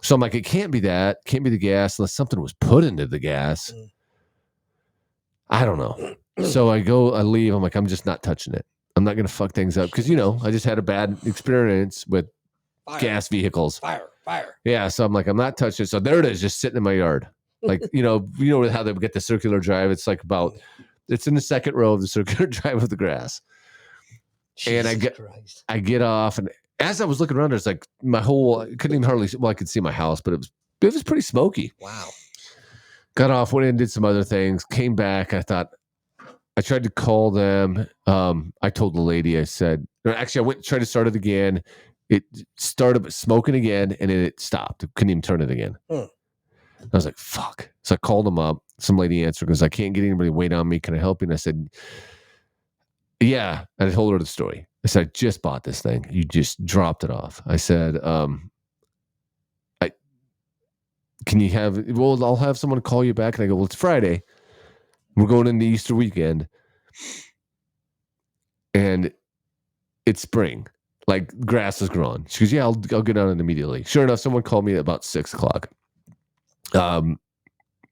So I'm like, it can't be that. Can't be the gas unless something was put into the gas. I don't know. So I leave. I'm like, I'm just not touching it. I'm not going to fuck things up because, I just had a bad experience with gas vehicles. Fire. Yeah, so I'm like, I'm not touching it. So there it is, just sitting in my yard. Like, you know how they get the circular drive. It's like it's in the second row of the circular drive of the grass. Jesus and I get off, and as I was looking around, there's like I couldn't even hardly. Well, I could see my house, but it was pretty smoky. Wow. Got off, went in, did some other things, came back. I tried to call them. I told the lady, I said, actually, I went and tried to start it again. It started smoking again, and then it stopped. Couldn't even turn it again. I was like, fuck. So I called them up. Some lady answered, because I can't get anybody to wait on me. Can I help you? And I said, yeah. And I told her the story. I said, I just bought this thing. You just dropped it off. I said, can you I'll have someone call you back. And I go, well, it's Friday. We're going into Easter weekend. And it's spring. Like grass is growing. She goes, yeah, I'll get on it immediately. Sure enough, someone called me at about 6:00.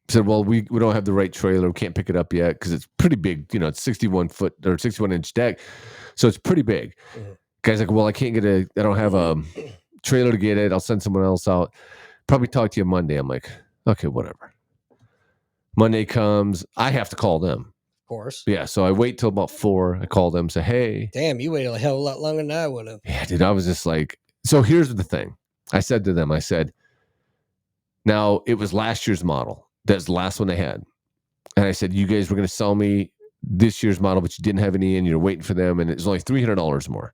Said, well, we don't have the right trailer. We can't pick it up yet because it's pretty big. It's 61-foot or 61-inch deck. So it's pretty big. Guy's like, well, I don't have a trailer to get it. I'll send someone else out. Probably talk to you Monday. I'm like, okay, whatever. Monday comes. I have to call them. Course. Yeah, so I wait till about 4. I call them, say, hey. Damn, you waited a hell of a lot longer than I would have. Yeah, dude, I was just like, so here's the thing. I said to them, now it was last year's model. That's the last one they had. And I said, you guys were going to sell me this year's model, but you didn't have any in. You're waiting for them, and it's only $300 more.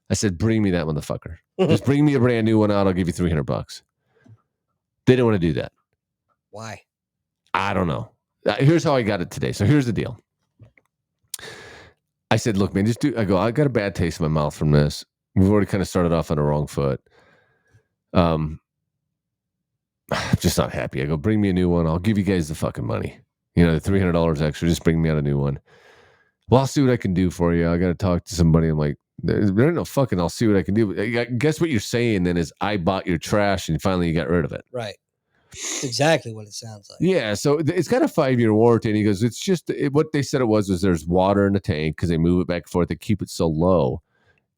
I said, bring me that motherfucker. Just bring me a brand new one out. I'll give you $300. They didn't want to do that. Why? I don't know. Here's how I got it today. So here's the deal. I said, look, man, I got a bad taste in my mouth from this. We've already kind of started off on the wrong foot. I'm just not happy. I go, bring me a new one. I'll give you guys the fucking money. The $300 extra. Just bring me out a new one. Well, I'll see what I can do for you. I got to talk to somebody. I'm like, there ain't no fucking, I'll see what I can do. I guess what you're saying then is I bought your trash and finally you got rid of it. Right. That's exactly what it sounds like. Yeah, so it's got a 5-year warranty, and he goes, it's just what they said it was there's water in the tank because they move it back and forth. They keep it so low,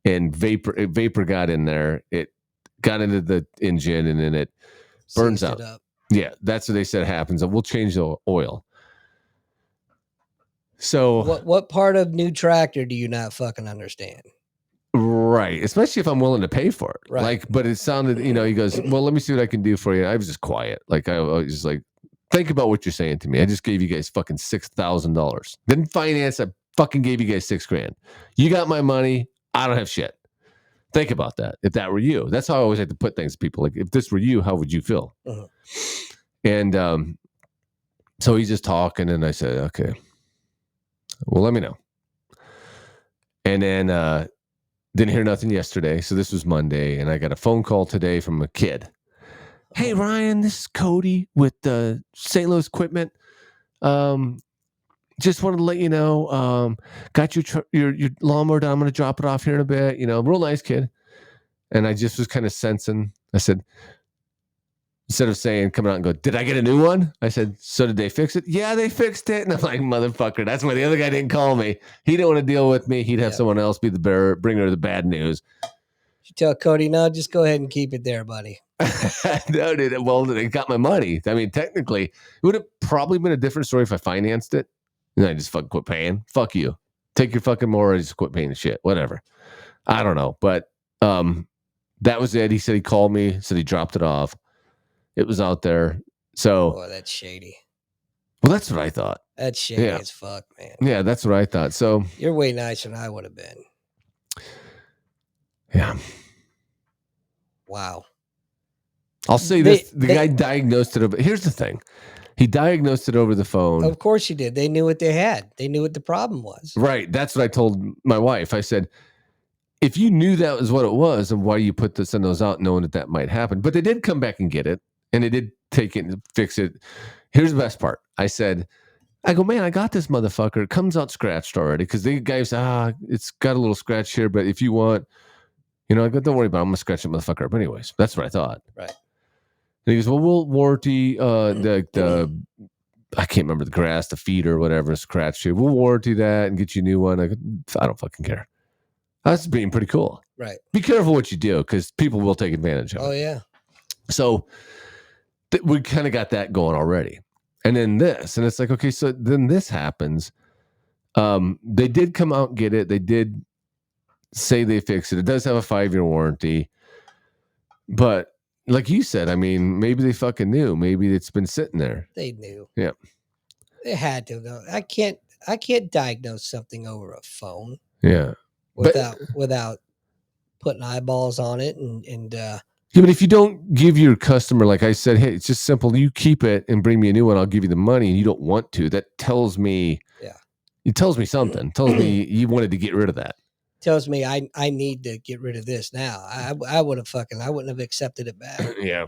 and vapor got in there. It got into the engine, and then it burns out. Yeah, that's what they said happens. And we'll change the oil. So what part of new tractor do you not fucking understand? right, especially if I'm willing to pay for it. Right. Like, but it sounded, he goes, well, let me see what I can do for you. I was just quiet. Like, I was just like, think about what you're saying to me. I just gave you guys fucking $6,000. Didn't finance. I fucking gave you guys $6,000. You got my money. I don't have shit. Think about that. If that were you, that's how I always like to put things to people. Like, if this were you, how would you feel? Uh-huh. And so he's just talking, and I said, okay, well, let me know. And then didn't hear nothing yesterday. So this was Monday, and I got a phone call today from a kid. Hey, Ryan, this is Cody with St. Louis Equipment. Just wanted to let you know, got your lawnmower done. I'm going to drop it off here in a bit. Real nice kid. And I just was kind of sensing. I said, instead of saying, coming out and go, did I get a new one? I said, so did they fix it? Yeah, they fixed it. And I'm like, motherfucker, that's why the other guy didn't call me. He didn't want to deal with me. He'd have someone else be the bearer, bringer of the bad news. You tell Cody, no, just go ahead and keep it there, buddy. No, dude. Well, they got my money. I mean, technically, it would have probably been a different story if I financed it. And I just fucking quit paying. Fuck you. Take your fucking mower and just quit paying the shit. Whatever. I don't know. But that was it. He said he called me, said he dropped it off. It was out there. So, boy, that's shady. Well, that's what I thought. That's shady as fuck, man. Yeah, that's what I thought. So you're way nicer than I would have been. Yeah. Wow. I'll say this. The guy diagnosed it. Here's the thing. He diagnosed it over the phone. Of course he did. They knew what they had. They knew what the problem was. Right. That's what I told my wife. I said, if you knew that was what it was, then why you send those out knowing that might happen? But they did come back and get it. And they did take it and fix it. Here's the best part. I go, man, I got this motherfucker. It comes out scratched already. Because the guy said, it's got a little scratch here. But if you want, I go, don't worry about it. I'm going to scratch that motherfucker up anyways. That's what I thought. Right. And he goes, well, we'll warranty the I can't remember the grass, the feed or whatever, scratch you. We'll warranty that and get you a new one. I don't fucking care. That's being pretty cool. Right. Be careful what you do because people will take advantage of it. Oh, yeah. So we kind of got that going already. And then this, and it's like, okay, so then this happens. They did come out and get it. They did say they fixed it. It does have a 5-year warranty. But like you said, I mean, maybe they fucking knew. Maybe it's been sitting there. They knew. Yeah. They had to though. I can't diagnose something over a phone. Yeah. Without putting eyeballs on it and yeah, but if you don't give your customer, like I said, hey, it's just simple. You keep it and bring me a new one. I'll give you the money, and you don't want to. That tells me. Yeah. It tells me something. It tells me you wanted to get rid of that. Tells me I need to get rid of this now. I wouldn't have accepted it back. Yeah.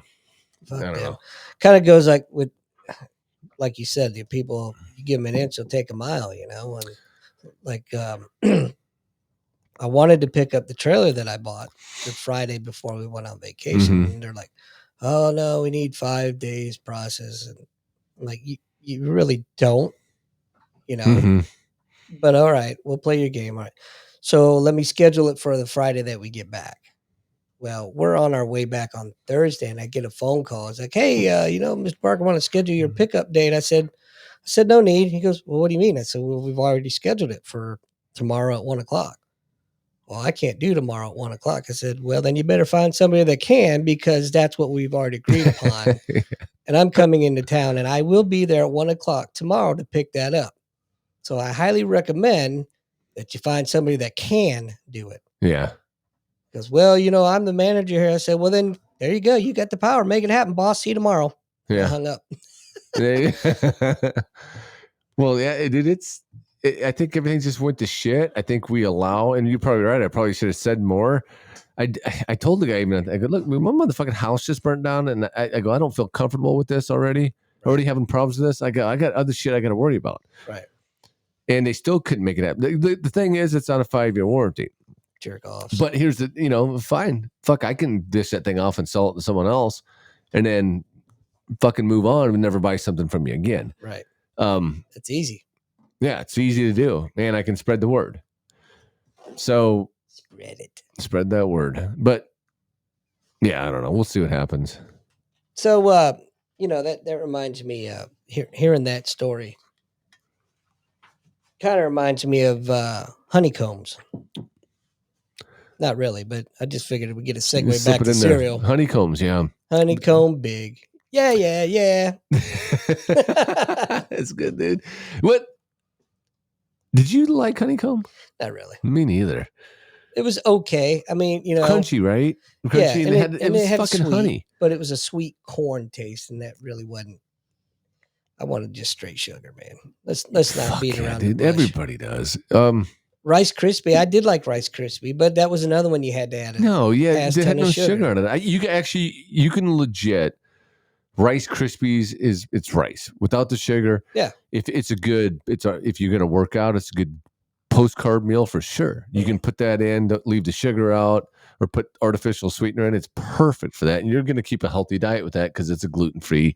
Fuck I don't know. Kind of goes like you said, the people, you give them an inch, they'll take a mile, and like, I wanted to pick up the trailer that I bought the Friday before we went on vacation. Mm-hmm. And they're like, oh no, we need 5 days process. And I'm like, you really don't, mm-hmm. But all right, we'll play your game. All right. So let me schedule it for the Friday that we get back. Well, we're on our way back on Thursday, and I get a phone call. It's like, hey, Mr. Parker, I want to schedule your pickup date. I said, no need. He goes, well, what do you mean? I said, well, we've already scheduled it for tomorrow at 1:00. Well, I can't do tomorrow at 1:00. I said, well, then you better find somebody that can, because that's what we've already agreed upon. And I'm coming into town, and I will be there at 1:00 tomorrow to pick that up. So I highly recommend that you find somebody that can do it. Yeah. Because, well, I'm the manager here. I said, well, then there you go. You got the power. Make it happen, boss. See you tomorrow. Yeah. I hung up. Well, yeah, I think everything just went to shit. I think we allow, and you're probably right. I probably should have said more. I told the guy, I go, look, my motherfucking house just burnt down. And I go, I don't feel comfortable with this already. Right. Already having problems with this. I got other shit I got to worry about. Right. And they still couldn't make it happen. The thing is, it's on a 5-year warranty. Jerk off. But here's the, fine. Fuck, I can dish that thing off and sell it to someone else and then fucking move on and never buy something from you again. Right. It's easy. Yeah, it's easy to do. And I can spread the word. So spread that word. But yeah, I don't know. We'll see what happens. So, that reminds me, hearing that story. kind of reminds me of honeycombs. Not really, but I just figured we'd get a segue Just slip back it to in there. cereal. Honeycombs, yeah. Honeycomb big. Yeah, yeah, yeah. That's good, dude. What? Did you like honeycomb? Not really. Me neither. It was okay. I mean, you know, Crunchy, right? Crunchy, yeah, and it was fucking sweet, honey. but it was a sweet corn taste, and that really wasn't. I wanted just straight sugar, man. Let's not beat Yeah, around dude. the bush. Everybody does. Rice Krispie. I did like Rice Krispie, but that was another one you had to add. It had no sugar on it. You can legit. Rice Krispies it's rice without the sugar. Yeah. If you're gonna work out, it's a good post-carb meal for sure. You can put that in, don't leave the sugar out, or put artificial sweetener in. It's perfect for that, and you're gonna keep a healthy diet with that because it's a gluten-free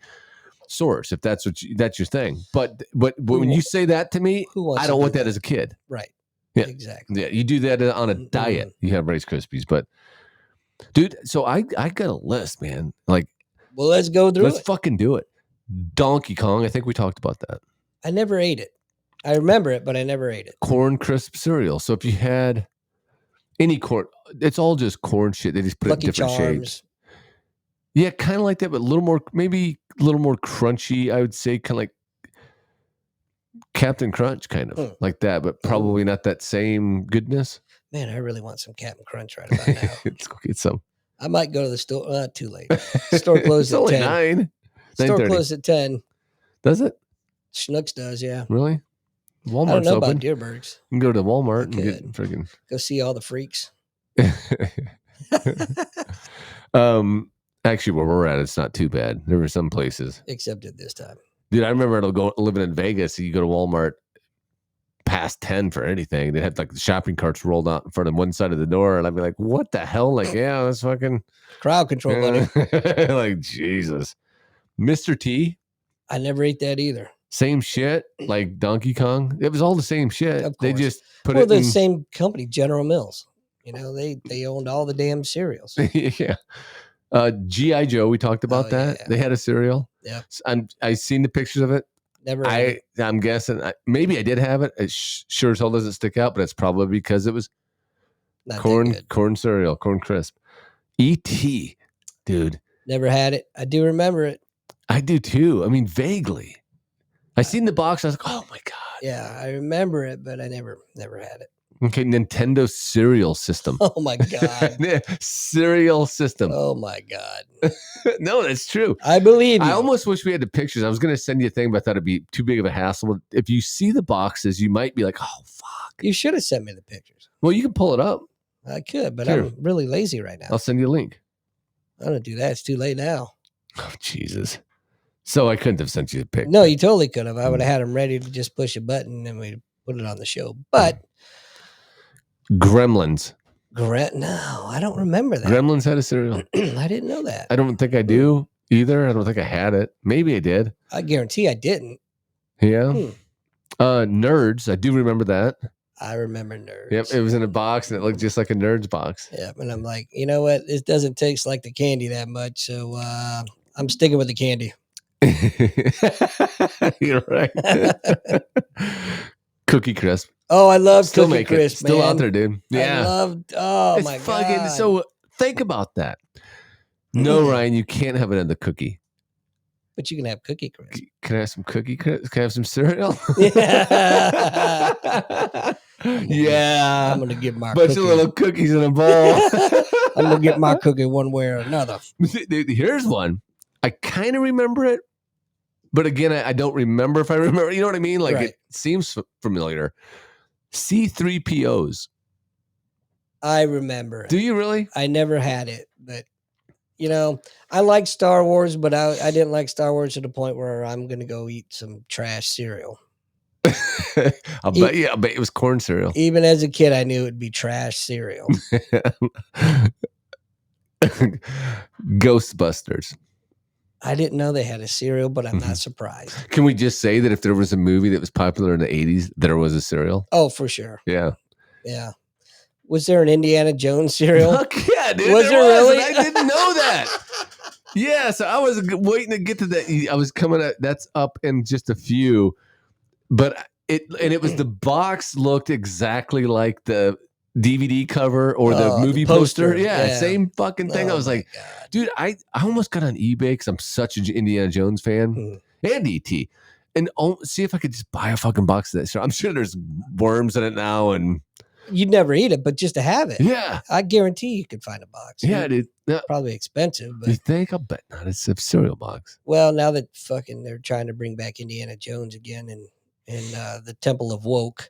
source. If that's that's your thing. But when you say that to me, I don't want that as a kid. Right. Yeah. Exactly. Yeah. You do that on a diet. You have Rice Krispies, but dude, so I got a list, man. Like. Well, let's go through Let's fucking do it. Donkey Kong. I think we talked about that. I never ate it. I remember it, but I never ate it. Corn crisp cereal. So if you had any corn, it's all just corn shit. They just put Lucky it in different Charms. shapes. Yeah, kind of like that, but maybe a little more crunchy. I would say kind of like Captain Crunch, kind of like that, but probably not that same goodness. Man, I really want some Captain Crunch right about now. Let's go get some. I might go to the store. Too late. Store closed at 10. 9. Store closed at 10. Does it? Schnucks does, yeah. Really? Walmart's I don't know open. about Deerbergs. You can go to Walmart and get freaking. Go see all the freaks. Actually, where we're at, it's not too bad. There were some places. Except at this time. Dude, I remember living in Vegas. You go to Walmart past 10 for anything. They had like the shopping carts rolled out in front of one side of the door. And I'd be like, what the hell? Like, yeah, that's fucking crowd control, buddy. Like, Jesus. Mr. T. I never ate that either. Same shit, like Donkey Kong. It was all the same shit. Of course. They just put it in the same company, General Mills. You know, they owned all the damn cereals. Yeah. G.I. Joe, we talked about that. Yeah. They had a cereal. Yeah. I seen the pictures of it. Never. I'm guessing maybe I did have it. It sure as hell doesn't stick out, but it's probably because it was corn cereal, corn crisp. E.T. Dude. Never had it. I do remember it. I do too. I mean, vaguely. I seen the box. I was like, oh my God. Yeah, I remember it, but I never had it. Okay, Nintendo cereal system. Oh my God. Cereal system. Oh my God. No, that's true. I believe you. I almost wish we had the pictures. I was going to send you a thing, but I thought it'd be too big of a hassle. If you see the boxes, you might be like, oh, fuck. You should have sent me the pictures. Well, you can pull it up. I could, but I'm really lazy right now. I'll send you a link. I don't do that. It's too late now. Oh, Jesus. So I couldn't have sent you the pic. No, you totally could have. I would have had them ready to just push a button and we put it on the show. But Gremlins. No, I don't remember that. Gremlins had a cereal. I didn't know that. I don't think I do either. I don't think I had it. Maybe I did. I guarantee I didn't. Yeah. Nerds. I do remember that. I remember Nerds. Yep. It was in a box and it looked just like a Nerds box. Yep. And I'm like, you know what? This doesn't taste like the candy that much. So I'm sticking with the candy. You're right. Cookie Crisp. Oh, I love Still Cookie Crisp. Still out there, dude. Yeah. Oh it's my fucking, God. So think about that. No, Ryan, you can't have it in the cookie. But you can have Cookie Crisp. Can I have some Cookie Crisp? Can I have some cereal? Yeah. Yeah. I'm going to get my bunch cookie. of little cookies in a bowl. I'm going to get my cookie one way or another. Here's one. I kind of remember it, but again, I don't remember if I remember. You know what I mean? Like It seems familiar. C-3POs. I remember. Do you really? I never had it, but you know, I like Star Wars, but I didn't like Star Wars to the point where I'm going to go eat some trash cereal. I'll bet it was corn cereal. Even as a kid, I knew it would be trash cereal. Ghostbusters. I didn't know they had a cereal, but I'm not surprised. Can we just say that if there was a movie that was popular in the 80s, there was a cereal? Oh, for sure. Yeah. Yeah. Was there an Indiana Jones cereal? Fuck yeah, dude. Was there really? I didn't know that. Yeah, so I was waiting to get to that. I was coming at that's up in just a few. But it was the box looked exactly like the DVD cover or the movie the poster. poster. Yeah, Yeah. same fucking thing. I was my like, God. dude, I almost got on eBay because I'm such an Indiana Jones fan and ET. And see if I could just buy a fucking box of that. So I'm sure there's worms in it now. And you'd never eat it, but just to have it. yeah. I guarantee you could find a box. Yeah, dude. Probably expensive, but you think? I'll bet not. It's a cereal box. Well, now that fucking they're trying to bring back Indiana Jones again and the Temple of Woke.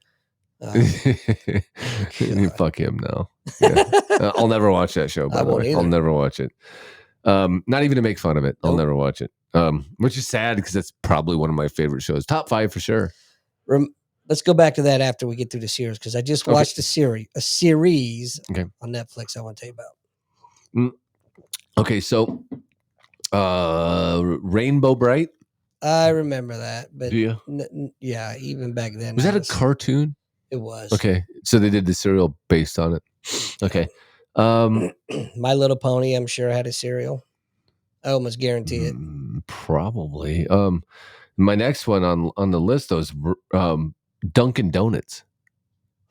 Fuck him now. Yeah. I'll never watch that show. By the way, I'll never watch it. Not even to make fun of it. I'll never watch it. Which is sad because that's probably one of my favorite shows. Top 5 for sure. Let's go back to that after we get through the series because I just watched a series on Netflix I want to tell you about. Okay, so Rainbow Bright. I remember that, but yeah, even back then. Was that a cartoon? It was. Okay, so they did the cereal based on it. Okay. My Little Pony, I'm sure had a cereal. I almost guarantee it. Probably. My next one on the list was Dunkin' Donuts.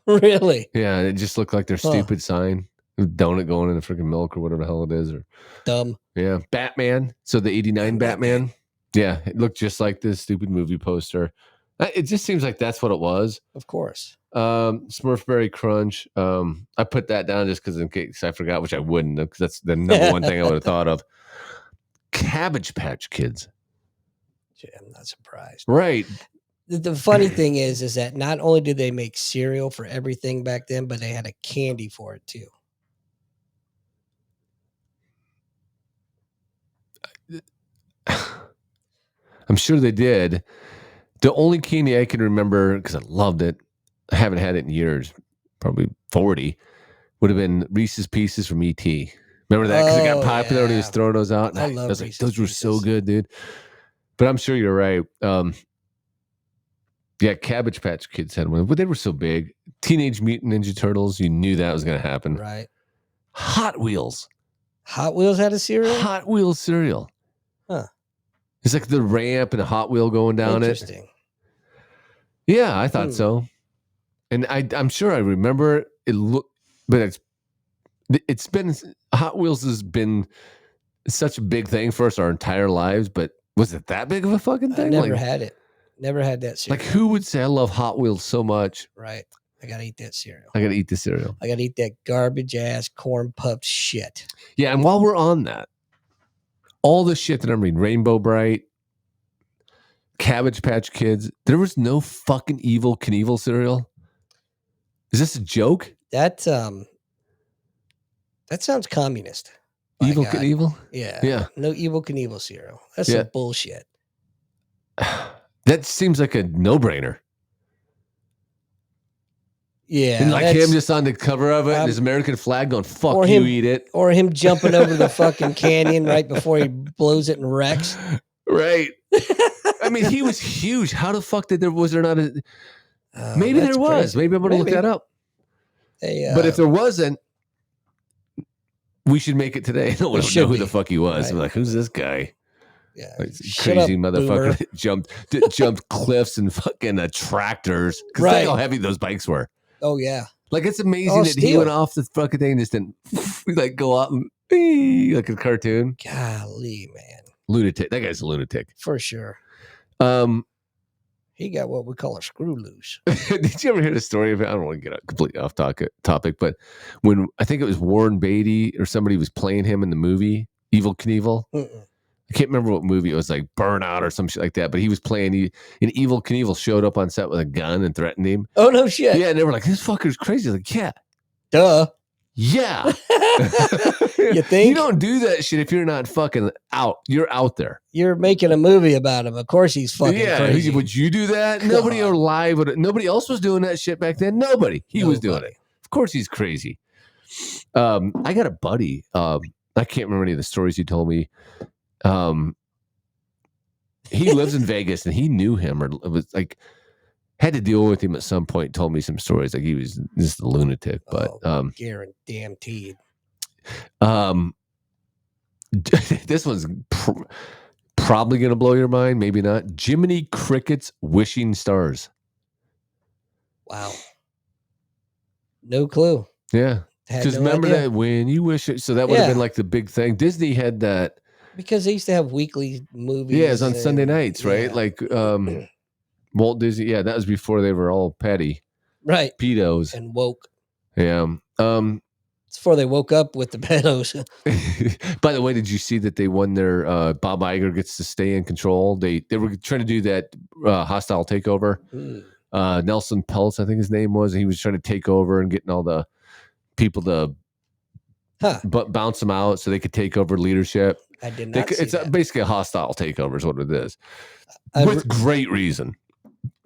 Really? Yeah, it just looked like their stupid sign. Donut going in the freaking milk or whatever the hell it is. Or dumb. Yeah. Batman. So the 89 Batman. Yeah, it looked just like this stupid movie poster. It just seems like that's what it was. Of course. Smurf Berry Crunch. I put that down just because in case I forgot, which I wouldn't, because that's the number one thing I would have thought of. Cabbage Patch Kids. Yeah, I'm not surprised. Right. The funny thing is that not only did they make cereal for everything back then, but they had a candy for it too. I'm sure they did. The only candy I can remember, because I loved it, I haven't had it in years, probably 40, would have been Reese's Pieces from E.T. Remember that? Because it got popular when he was throwing those out. And I love was like, Reese's those were Pieces. so good, dude. But I'm sure you're right. Yeah, Cabbage Patch Kids had one, but they were so big. Teenage Mutant Ninja Turtles, you knew that was going to happen. Right. Hot Wheels. Hot Wheels had a cereal? Hot Wheels cereal. Huh. It's like the ramp and a Hot Wheel going down Interesting. it. Yeah, I thought so. And I'm sure I remember it. But it's been, Hot Wheels has been such a big thing for us our entire lives. But was it that big of a fucking thing? I never had it. Never had that cereal. Like, who would say I love Hot Wheels so much? Right. I got to eat that cereal. I got to eat the cereal. I got to eat that garbage ass corn puffed shit. Yeah, and while we're on that, all the shit that I'm reading, Rainbow Bright, Cabbage Patch Kids, there was no fucking Evil Knievel cereal. Is this a joke? That sounds communist. Evil Knievel? Yeah. Yeah. No Evil Knievel cereal. That's some bullshit. That seems like a no-brainer. Yeah. And like him just on the cover of it, and his American flag going, fuck you, eat it. Or him jumping over the fucking canyon right before he blows it and wrecks. Right. I mean, he was huge. How the fuck was there not a... maybe there was. Crazy. Maybe I'm going to look that up. But if there wasn't, we should make it today. No one would know who the fuck he was. Right. Like, who's this guy? Yeah, like, crazy motherfucker jumped cliffs and fucking tractors. Because that's how heavy those bikes were. Oh, yeah. Like, it's amazing that he went off the fucking thing and just didn't like go out and like a cartoon. Golly, man. Lunatic. That guy's a lunatic. For sure. He got what we call a screw loose. Did you ever hear the story of it? I don't want to get completely off topic, but when I think it was Warren Beatty or somebody was playing him in the movie Evil Knievel. I can't remember what movie it was, like Burnout or some shit like that. But he was playing, and Evil Knievel showed up on set with a gun and threatened him. Oh, no shit. Yeah, and they were like, this fucker's crazy. Like, yeah. Duh. Yeah. You think? You don't do that shit if you're not fucking out. You're out there. You're making a movie about him. Of course he's fucking crazy. Would you do that? God. Nobody alive would. Nobody else was doing that shit back then. Nobody. He was doing it. Of course he's crazy. I got a buddy. I can't remember any of the stories he told me. He lives in Vegas and he knew him, or it was like had to deal with him at some point. Told me some stories like he was just a lunatic, but guaranteed. This one's probably gonna blow your mind, maybe not. Jiminy Cricket's Wishing Stars. Wow. No clue. Yeah. Had Because no remember idea. that when you wish it, so that would have been Yeah. like the big thing. Disney had that. Because they used to have weekly movies. Yeah, it's on Sunday and- nights, right? yeah. Like Walt Disney. Yeah, that was before they were all petty Right. pedos. And woke. Yeah. It's before they woke up with the pedos. By the way, did you see that they won their Bob Iger gets to stay in control? They were trying to do that hostile takeover. Nelson Peltz, I think his name was. He was trying to take over and getting all the people to bounce them out so they could take over leadership. I did not see It's that. basically a hostile takeover is what it is. With great reason.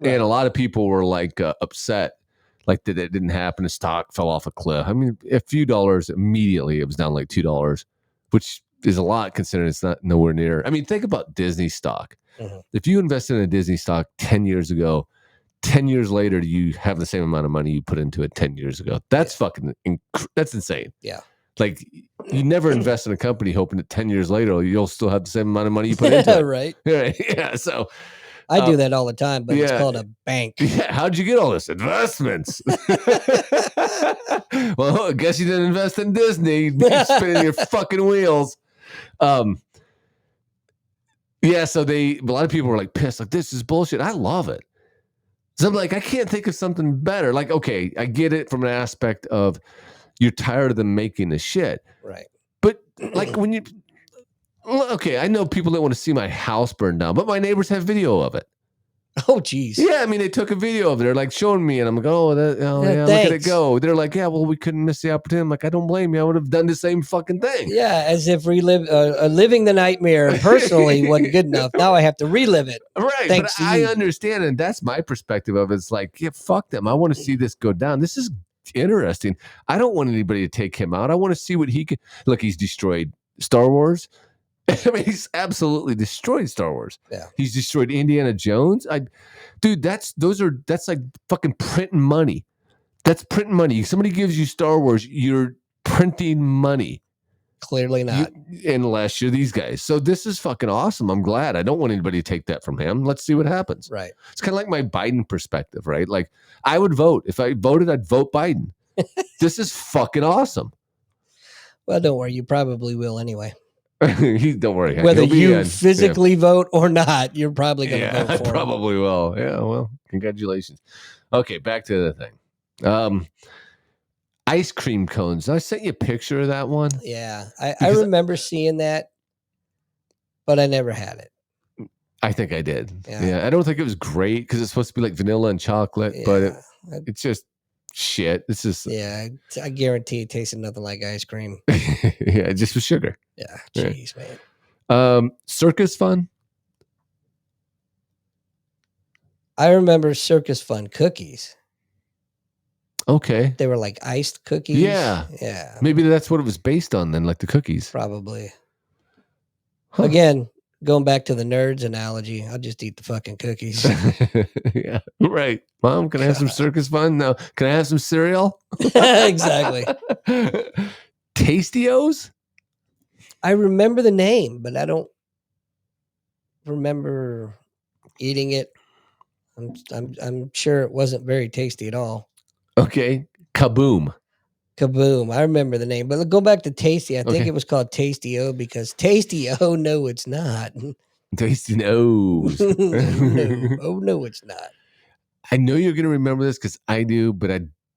Right. And a lot of people were like upset like that it didn't happen. The stock fell off a cliff. I mean, a few dollars immediately, it was down like $2, which is a lot considering it's not nowhere near. I mean, think about Disney stock. Mm-hmm. If you invested in a Disney stock 10 years ago, 10 years later, you have the same amount of money you put into it 10 years ago. That's fucking, that's insane. Yeah. Like, you never invest in a company hoping that 10 years later, you'll still have the same amount of money you put into it. Right. Yeah. So, I do that all the time, but it's called a bank. Yeah, how'd you get all this? Investments. Well, I guess you didn't invest in Disney. You're spinning your fucking wheels. Yeah, so a lot of people were like pissed, like, this is bullshit. I love it. So I'm like, I can't think of something better. Like, okay, I get it from an aspect of you're tired of them making the shit. Right. But like when you... Okay, I know people that want to see my house burn down, but my neighbors have video of it. Oh, geez. Yeah, I mean, they took a video of it. They're like showing me, and I'm like, yeah, look at it go. They're like, yeah, well, we couldn't miss the opportunity. I'm like, I don't blame you. I would have done the same fucking thing. Yeah, as if living the nightmare personally wasn't good enough. Now I have to relive it. Right, but I understand, and that's my perspective of it. It's like, yeah, fuck them. I want to see this go down. This is interesting. I don't want anybody to take him out. I want to see what he can. Look, he's destroyed Star Wars. I mean, he's absolutely destroyed Star Wars. Yeah. He's destroyed Indiana Jones. Dude, that's like fucking printing money. That's printing money. Somebody gives you Star Wars, you're printing money. Clearly not. Unless you're these guys. So this is fucking awesome. I'm glad. I don't want anybody to take that from him. Let's see what happens. Right. It's kind of like my Biden perspective, right? Like, I would vote. If I voted, I'd vote Biden. This is fucking awesome. Well, don't worry. You probably will anyway. Don't worry. Whether you physically vote or not, you're probably going to vote for him. I probably will. Yeah, well, congratulations. Okay, back to the thing. Ice cream cones. I sent you a picture of that one. Yeah, I remember seeing that, but I never had it. I think I did. Yeah, I don't think it was great because it's supposed to be like vanilla and chocolate, but it's just shit. It's just I guarantee it tasted nothing like ice cream. Yeah, just with sugar. Yeah, jeez, man. Circus Fun. I remember Circus Fun cookies. Okay, they were like iced cookies. Yeah. Maybe that's what it was based on then, like the cookies. Probably. Huh. Again, going back to the nerds analogy, I'll just eat the fucking cookies. Yeah, right. Mom, can I have some Circus Fun? No. Can I have some cereal? Exactly. Tastios? I remember the name, but I don't remember eating it. I'm sure it wasn't very tasty at all. Okay. Kaboom. I remember the name, but go back to Tasty. I think it was called Tasty-O because Tasty-O, no, it's not. Tasty knows. No. Oh, no, it's not. I know you're going to remember this because I do, but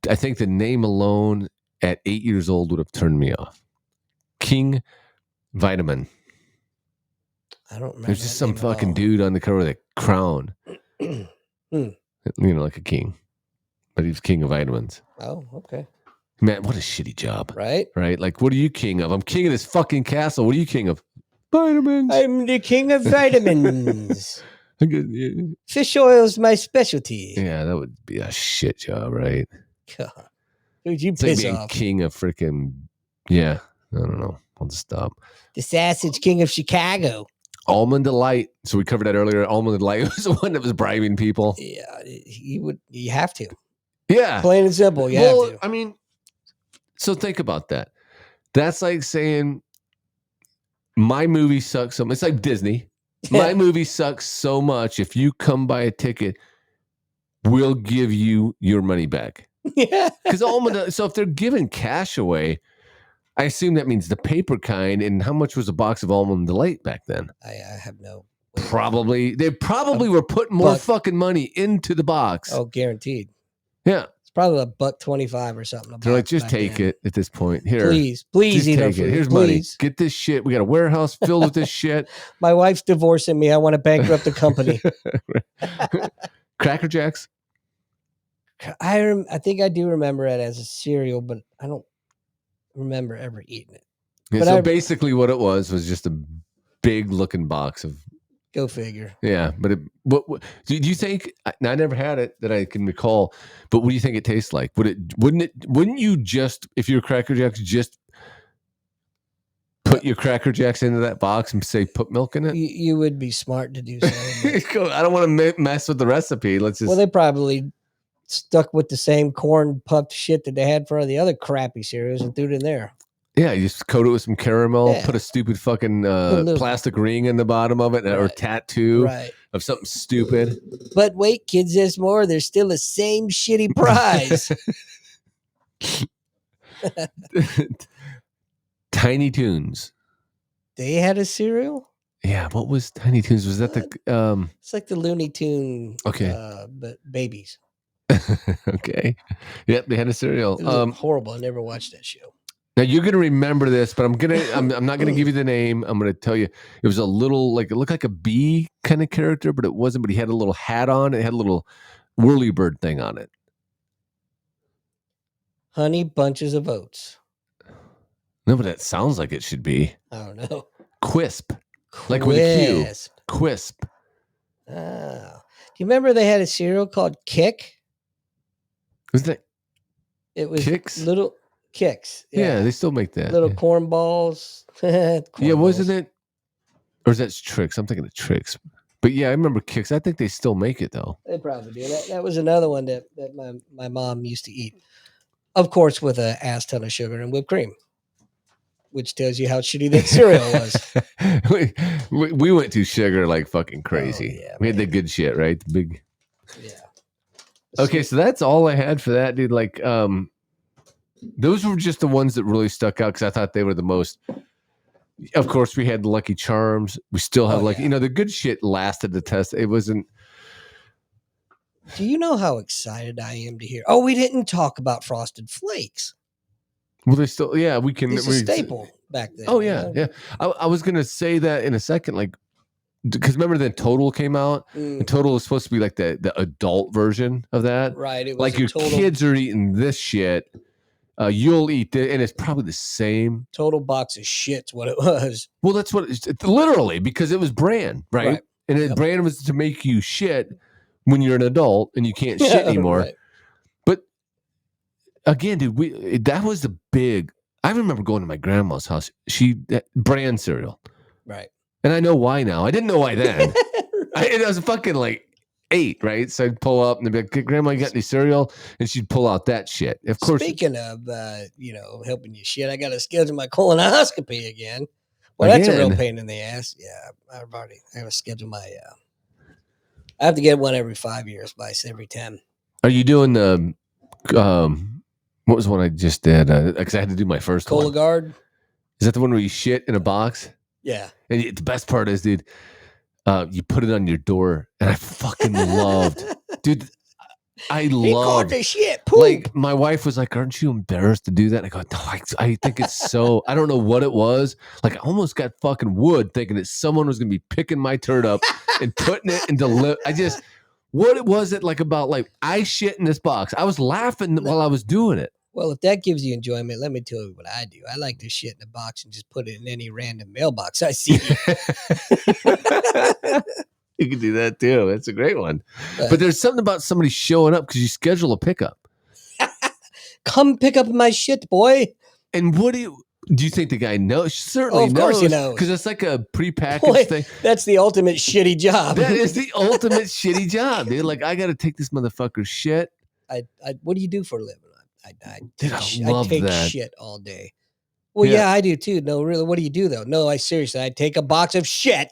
I think the name alone at 8 years old would have turned me off. King Vitamin. I don't remember. There's just some fucking dude on the cover of the Crown. You know, like a king. But he's king of vitamins. Oh, okay. Man, what a shitty job. Right? Right? Like, what are you king of? I'm king of this fucking castle. What are you king of? Vitamins. I'm the king of vitamins. Fish oil is my specialty. Yeah, that would be a shit job, right? God. Dude, you it's piss like being off. King of freaking, I don't know. I'll just stop. The Sausage King of Chicago. Almond Delight. So we covered that earlier. Almond Delight was the one that was bribing people. Yeah, you have to. Yeah. Plain and simple. You have to. I mean, so think about that. That's like saying my movie sucks so much. It's like Disney. My movie sucks so much. If you come buy a ticket, we'll give you your money back. Yeah. Because so if they're giving cash away, I assume that means the paper kind. And how much was a box of Almond Delight back then? I have no. They probably were putting more fucking money into the box. Oh, guaranteed. Yeah. It's probably $1.25 or something. They're like, just take it at this point. Here. Please Just eat take it. Here's money. Get this shit. We got a warehouse filled with this shit. My wife's divorcing me. I want to bankrupt the company. Cracker Jacks? I think I do remember it as a cereal, but I don't remember ever eating it. Yeah, so basically what it was just a big looking box of. Go figure. Yeah, but what do you think? I never had it that I can recall. But what do you think it tastes like? Wouldn't you just, if you're Cracker Jacks, just put your Cracker Jacks into that box and say put milk in it? You would be smart to do so. I don't want to mess with the recipe. Let's just. Well, they probably stuck with the same corn puffed shit that they had for the other crappy cereals and threw it in there. Yeah, you just coat it with some caramel, put a stupid fucking plastic ring in the bottom of it, or tattoo of something stupid. But wait, kids, there's more. There's still the same shitty prize. Tiny Toons. They had a cereal? Yeah, what was Tiny Toons? Was that the... It's like the Looney Tune, but babies. Okay. Yep, they had a cereal. It was horrible. I never watched that show. Now you're gonna remember this, but I'm not gonna give you the name. I'm gonna tell you it was a little it looked like a bee kind of character, but it wasn't. But he had a little hat on. It had a little whirly bird thing on it. Honey Bunches of Oats. No, but that sounds like it should be. I don't know. Quisp. Like with a Q. Quisp. Oh. Do you remember they had a cereal called Kick? Was that? It was Kicks? Little Kicks. Yeah, they still make that. Little corn balls. Yeah, wasn't it? Or is that Tricks? I'm thinking of Tricks. But yeah, I remember Kicks. I think they still make it though. They probably do. That was another one that my mom used to eat. Of course, with an ass ton of sugar and whipped cream. Which tells you how shitty that cereal was. we went to sugar like fucking crazy. Oh, yeah, we had the good shit, right? The big. Yeah. Okay, so that's all I had for that, dude. Like, those were just the ones that really stuck out because I thought they were the most. Of course, we had the Lucky Charms. We still have the good shit lasted the test. It wasn't. Do you know how excited I am to hear? Oh, we didn't talk about Frosted Flakes. Well, they still, we can. It's a staple back then. Oh yeah. I was gonna say that in a second, like, because remember then Total came out, and Total was supposed to be like the adult version of that, right? It was like your kids are eating this shit. You'll eat it, and it's probably the same. Total box of shit's what it was. Well, that's what it's literally because it was brand, right? And brand was to make you shit when you're an adult and you can't shit anymore. Right. But again, dude, that was the big. I remember going to my grandma's house. Brand cereal, right? And I know why now. I didn't know why then. I was fucking like 8, right? So I'd pull up and they'd be like, Grandma, you got any cereal? And she'd pull out that shit. Of course. Speaking of, helping you shit, I got to schedule my colonoscopy again. Well, that's a real pain in the ass. Yeah, I got to schedule my, I have to get one every 5 years, every 10. Are you doing the, what was the one I just did? Because I had to do my first Cologuard? one. Is that the one where you shit in a box? Yeah. And the best part is, dude, you put it on your door, and I fucking loved, dude. I loved the shit. Poop. Like my wife was like, "Aren't you embarrassed to do that?" And I go, "No, I think it's so." I don't know what it was. Like I almost got fucking wood thinking that someone was gonna be picking my turd up and putting it into. What was it like about like I shit in this box? I was laughing while I was doing it. Well, if that gives you enjoyment, let me tell you what I do. I like to shit in a box and just put it in any random mailbox I see. You can do that too. That's a great one. But there's something about somebody showing up because you schedule a pickup. Come pick up my shit, boy. And what do you think the guy knows? Certainly knows. Of course he knows. Because it's like a prepackaged thing. That's the ultimate shitty job. That is the ultimate shitty job, dude. Like, I got to take this motherfucker's shit. What do you do for a living? I love take that. shit all day. Well, yeah, I do too. No, really, what do you do though? No, I take a box of shit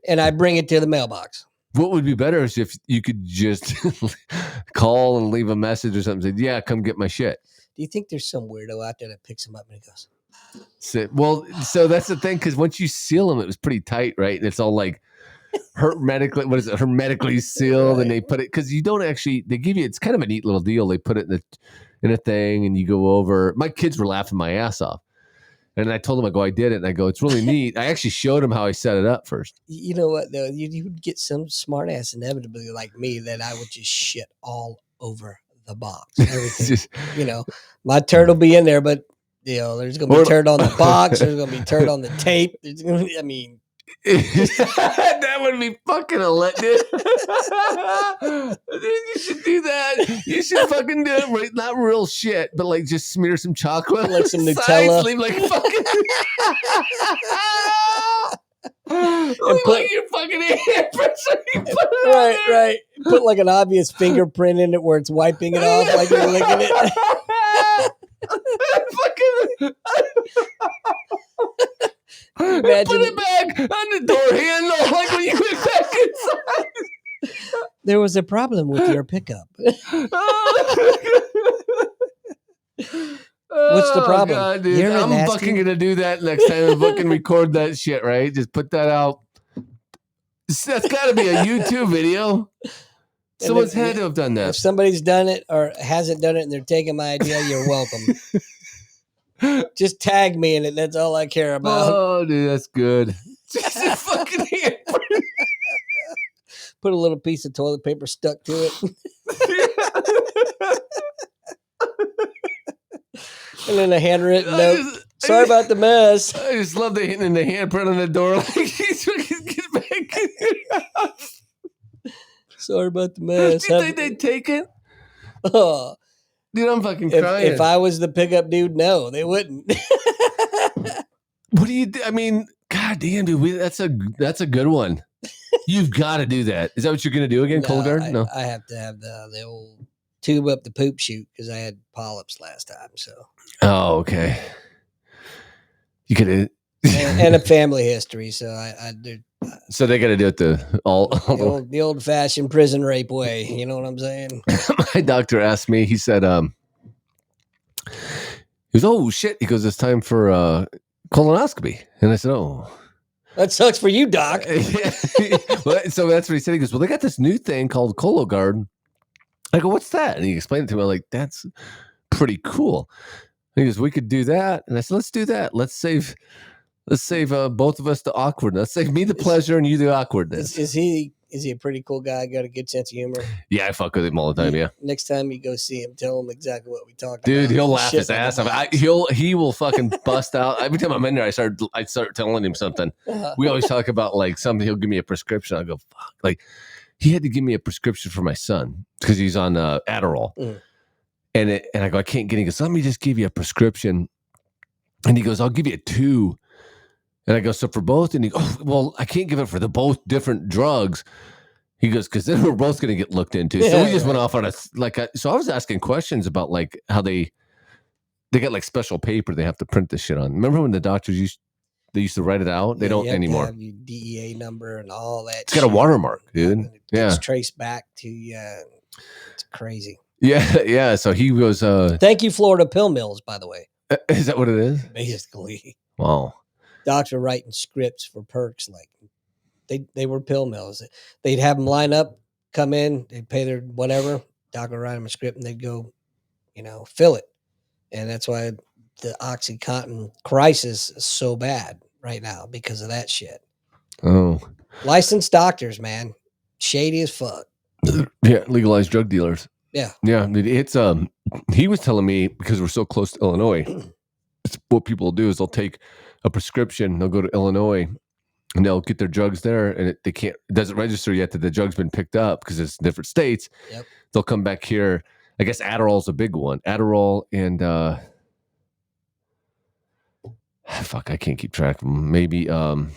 and I bring it to the mailbox. What would be better is if you could just call and leave a message or something. Say, yeah, come get my shit. Do you think there's some weirdo out there that picks him up and he goes? So that's the thing, because once you seal them, it was pretty tight, right? And it's all like hermetically sealed, Right. and they put it, because you don't actually, they give you, it's kind of a neat little deal. They put it in a thing, and you go over. My kids were laughing my ass off, and I told them, I go, I did it, and I go, it's really neat. I actually showed them how I set it up first. You know what though? You would get some smart ass inevitably like me that I would just shit all over the box. Everything. Just, My turd will be in there, but there's gonna be turd on the box. There's gonna be turd on the tape. I mean, that would be fucking a let, dude. Dude, you should do that. You should fucking do it, right? Not real shit, but like just smear some chocolate, like some Nutella, leave like fucking. And put your fucking handprints. Right. Put like an obvious fingerprint in it where it's wiping it off, like you're licking it. Imagine, put it back on the door handle, like when you went back inside. There was a problem with your pickup. What's the problem? God, dude. I'm fucking gonna do that next time and fucking record that shit, right? Just put that out. That's gotta be a YouTube video. Someone's had to have done that. If somebody's done it or hasn't done it and they're taking my idea, you're welcome. Just tag me in it. That's all I care about. Oh, dude, that's good. Just a fucking handprint. Put a little piece of toilet paper stuck to it. And then a handwritten note. Sorry about the mess. I just love the handprint on the door. Like he's fucking get back in your house. Sorry about the mess. Do you think they'd take it? Oh. Dude, I'm fucking crying. If I was the pickup dude, no, they wouldn't. What do you do? I mean, god damn, dude, that's a good one. You've got to do that. Is that what you're going to do again, No, Cold Guard? No. I have to have the old tube up the poop chute because I had polyps last time. So. Oh, okay. You could. and a family history, so I do. So they got to do it the old fashioned prison rape way. You know what I'm saying? My doctor asked me. He said, he goes, "Oh shit!" He goes, "It's time for colonoscopy," and I said, "Oh, that sucks for you, doc." Well, so that's what he said. He goes, "Well, they got this new thing called Cologuard." I go, "What's that?" And he explained it to me. I'm like, "That's pretty cool." And he goes, "We could do that," and I said, "Let's do that. Let's save both of us the awkwardness. Let's save me the pleasure and you the awkwardness." Is he a pretty cool guy? Got a good sense of humor? Yeah, I fuck with him all the time. Yeah. Next time you go see him, tell him exactly what we talked about. Dude, he'll laugh his ass off. He will fucking bust out. Every time I'm in there, I start telling him something. We always talk about like something. He'll give me a prescription. I go, fuck. Like he had to give me a prescription for my son because he's on Admiral. And I go, I can't get it. He goes, let me just give you a prescription. And he goes, I'll give you 2. And I go, so for both? And he goes, oh, well, I can't give it for the both different drugs. He goes, because then we're both going to get looked into. So we just went off on so I was asking questions about like how they got like special paper they have to print this shit on. Remember when the doctors used to write it out? They don't anymore. Have your DEA number and all that. It's got a watermark, dude. It's traced back to it's crazy. Yeah. So he goes, thank you, Florida Pill Mills, by the way. Is that what it is? Basically. Wow. Doctor writing scripts for perks, like they were pill mills. They'd have them line up, come in, they'd pay their whatever. Doc would write them a script, and they'd go, fill it. And that's why the OxyContin crisis is so bad right now because of that shit. Oh, licensed doctors, man, shady as fuck. Yeah, legalized drug dealers. Yeah. It's he was telling me because we're so close to Illinois. What people do is they'll take a prescription, they'll go to Illinois, and they'll get their drugs there, and it doesn't register yet that the drug's been picked up because it's different states. Yep. They'll come back here. I guess Adderall's a big one. Adderall and fuck, I can't keep track of them. Maybe I don't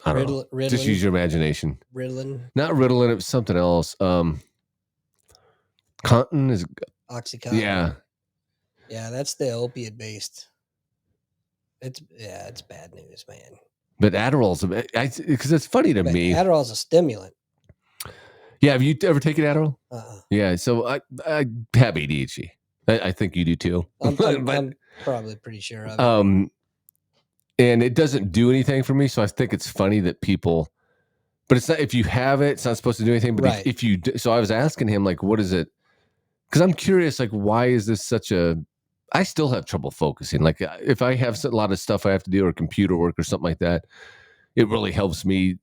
know. Ritalin. Just use your imagination. Ritalin. Not Ritalin. It was something else. Contin is OxyContin. Yeah. Yeah, that's the opiate based. It's bad news, man. But Adderall's because it's funny to me. Adderall's a stimulant. Yeah, have you ever taken Adderall? Uh-uh. Yeah, so I have ADHD. I think you do too. I'm But probably pretty sure of it. and it doesn't do anything for me. So I think it's funny that people, but it's not, if you have it, it's not supposed to do anything. But Right. if you do, so I was asking him, like, what is it? Because I'm curious, like, why is this such a, I still have trouble focusing. Like, if I have a lot of stuff I have to do or computer work or something like that, it really helps me.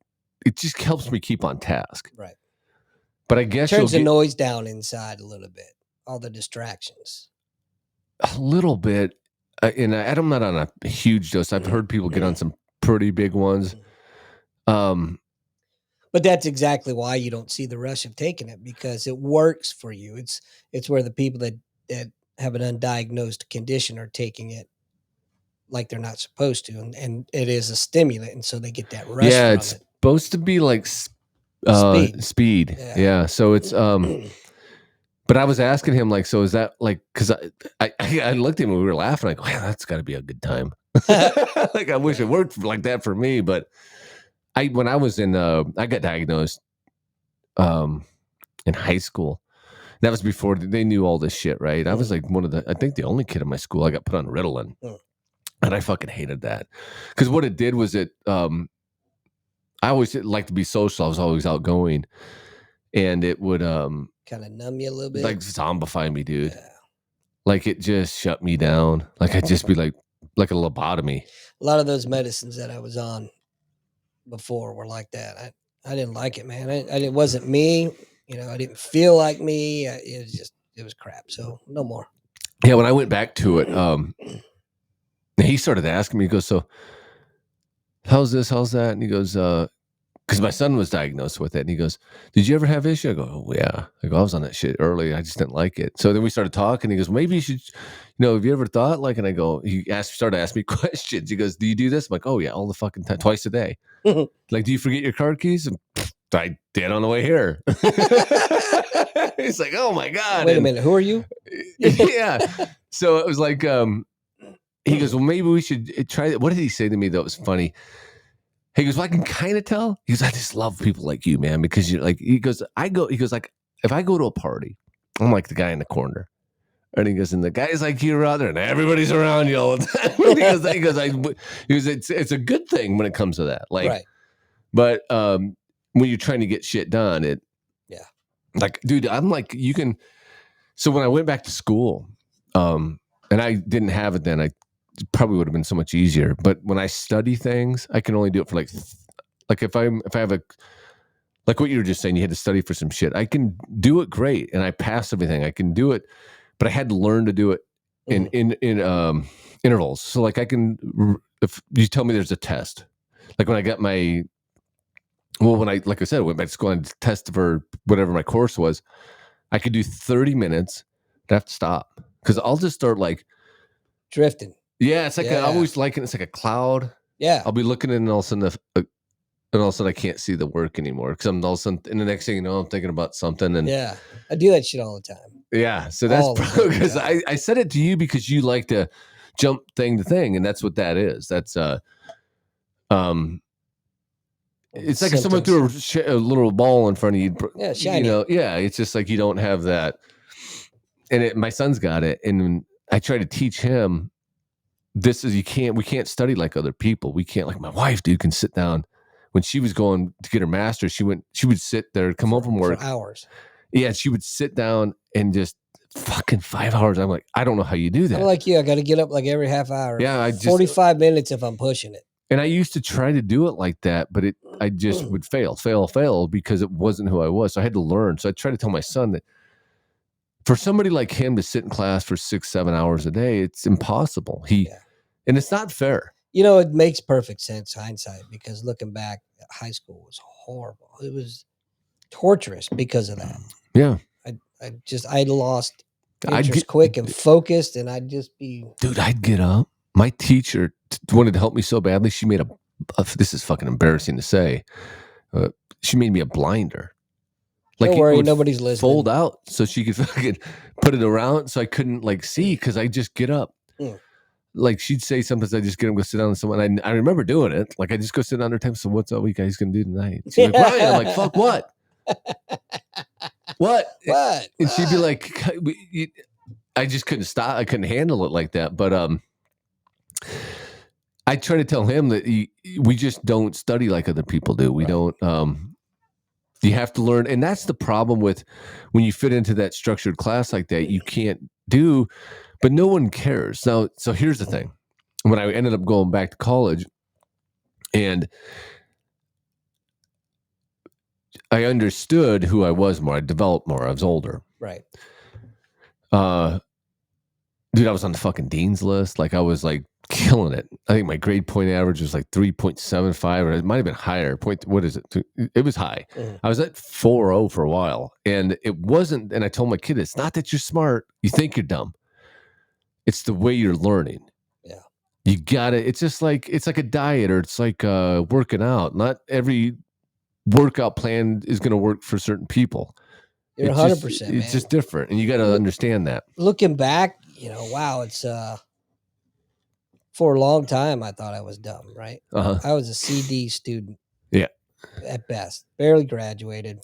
It just helps me keep on task. Right. But I guess Turns the you'll get noise down inside a little bit. All the distractions. a little bit. And I'm not on a huge dose. I've heard people get on some pretty big ones. But that's exactly why you don't see the rush of taking it, because it works for you. It's where the people that have an undiagnosed condition are taking it like they're not supposed to, and it is a stimulant, and so they get that rush. Yeah, from it's it. supposed to be like speed. Yeah. So it's but I was asking him, like, so is that like, because I looked at him and we were laughing, like, wow, that's got to be a good time. Like, I wish it worked like that for me, but when I was in I got diagnosed in high school. That was before they knew all this shit, right? I was like I think the only kid in my school I got put on Ritalin. And I fucking hated that. Because what it did was I always liked to be social. I was always outgoing. And it would kind of numb you a little bit. Like zombify me, dude. Yeah. Like it just shut me down. Like I'd just be like a lobotomy. A lot of those medicines that I was on before were like that. I didn't like it, man. It wasn't me. You know, I didn't feel like me. It was crap. So no more. Yeah, when I went back to it, he started asking me, he goes, so how's this? How's that? And he goes, because my son was diagnosed with it. And he goes, did you ever have issue? I go, oh, yeah. I go, I was on that shit early. I just didn't like it. So then we started talking. He goes, maybe you should, have you ever thought like, and I go, started asking me questions. He goes, do you do this? I'm like, oh yeah, all the fucking time, twice a day. Like, do you forget your car keys? And I did on the way here. He's like, oh my God. Wait a minute. Who are you? Yeah. So it was like, he goes, well, maybe we should try it. What did he say to me that was funny? He goes, well, I can kind of tell. He goes, I just love people like you, man, because you're like, he goes, like, if I go to a party, I'm like the guy in the corner. And he goes, and the guys like you are out there and everybody's around you all the time. he goes, it's a good thing when it comes to that. Like, right. But when you're trying to get shit done, like, dude, I'm like, you can. So when I went back to school, and I didn't have it then, probably would have been so much easier. But when I study things, I can only do it for like if I have a, like what you were just saying, you had to study for some shit. I can do it great, and I pass everything. I can do it, but I had to learn to do it in intervals. So like if you tell me there's a test, like when I got like I said, I went back to school and tested for whatever my course was, I could do 30 minutes. I'd have to stop because I'll just start like drifting. Yeah, it's like I always like it. It's like a cloud. Yeah, I'll be looking and all of a sudden I can't see the work anymore because I'm all of a sudden, and the next thing you know, I'm thinking about something. And yeah, I do that shit all the time. Yeah, so that's probably because I said it to you because you like to jump thing to thing, and that's what that is. That's it's like if someone threw a little ball in front of you. Yeah, shiny. It's just like you don't have that. And my son's got it, and I try to teach him. We can't study like other people. We can't, like my wife, dude, can sit down. When she was going to get her master's, she would sit there, come home from work. For hours. Yeah, she would sit down and just fucking 5 hours. I'm like, I don't know how you do that. I'm like you. I got to get up like every half hour. Yeah, 45 minutes if I'm pushing it. And I used to try to do it like that, but I just would fail because it wasn't who I was. So I had to learn. So I try to tell my son that for somebody like him to sit in class for 6-7 hours a day, it's impossible. And it's not fair. It makes perfect sense, hindsight, because looking back, high school was horrible. It was torturous because of that. Yeah. I lost interest quick and focused, and I'd just be... Dude, I'd get up. My teacher wanted to help me so badly, she made this is fucking embarrassing to say, she made me a blinder. Like, don't worry, nobody's listening. Fold out so she could fucking put it around so I couldn't like see because I just get up. Like she'd say sometimes I just get up, go sit down with someone. I remember doing it. Like I just go sit down her time. So what's all you guys gonna do tonight? She's like, Ryan. I'm like, fuck what? What? What? And she'd be What? like, I just couldn't stop. I couldn't handle it like that. But I try to tell him that we just don't study like other people do. We don't. You have to learn, and that's the problem with when you fit into that structured class like that. You can't do, but no one cares. Now, so here's the thing: when I ended up going back to college, and I understood who I was more, I developed more. I was older, Right. Dude, I was on the fucking dean's list. Like I was like killing it. I think my grade point average was like 3.75, or it might have been higher. What is it? It was high. I was at 4.0 for a while. And it wasn't, and I told my kid, it's not that you're smart. You think you're dumb. It's the way you're learning. Yeah. You gotta, it's like a diet, or it's like working out. Not every workout plan is going to work for certain people. You're 100%. It's just different. And you got to understand that. Looking back, wow, it's for a long time I thought I was dumb, right? I was a CD student. Yeah. At best. Barely graduated.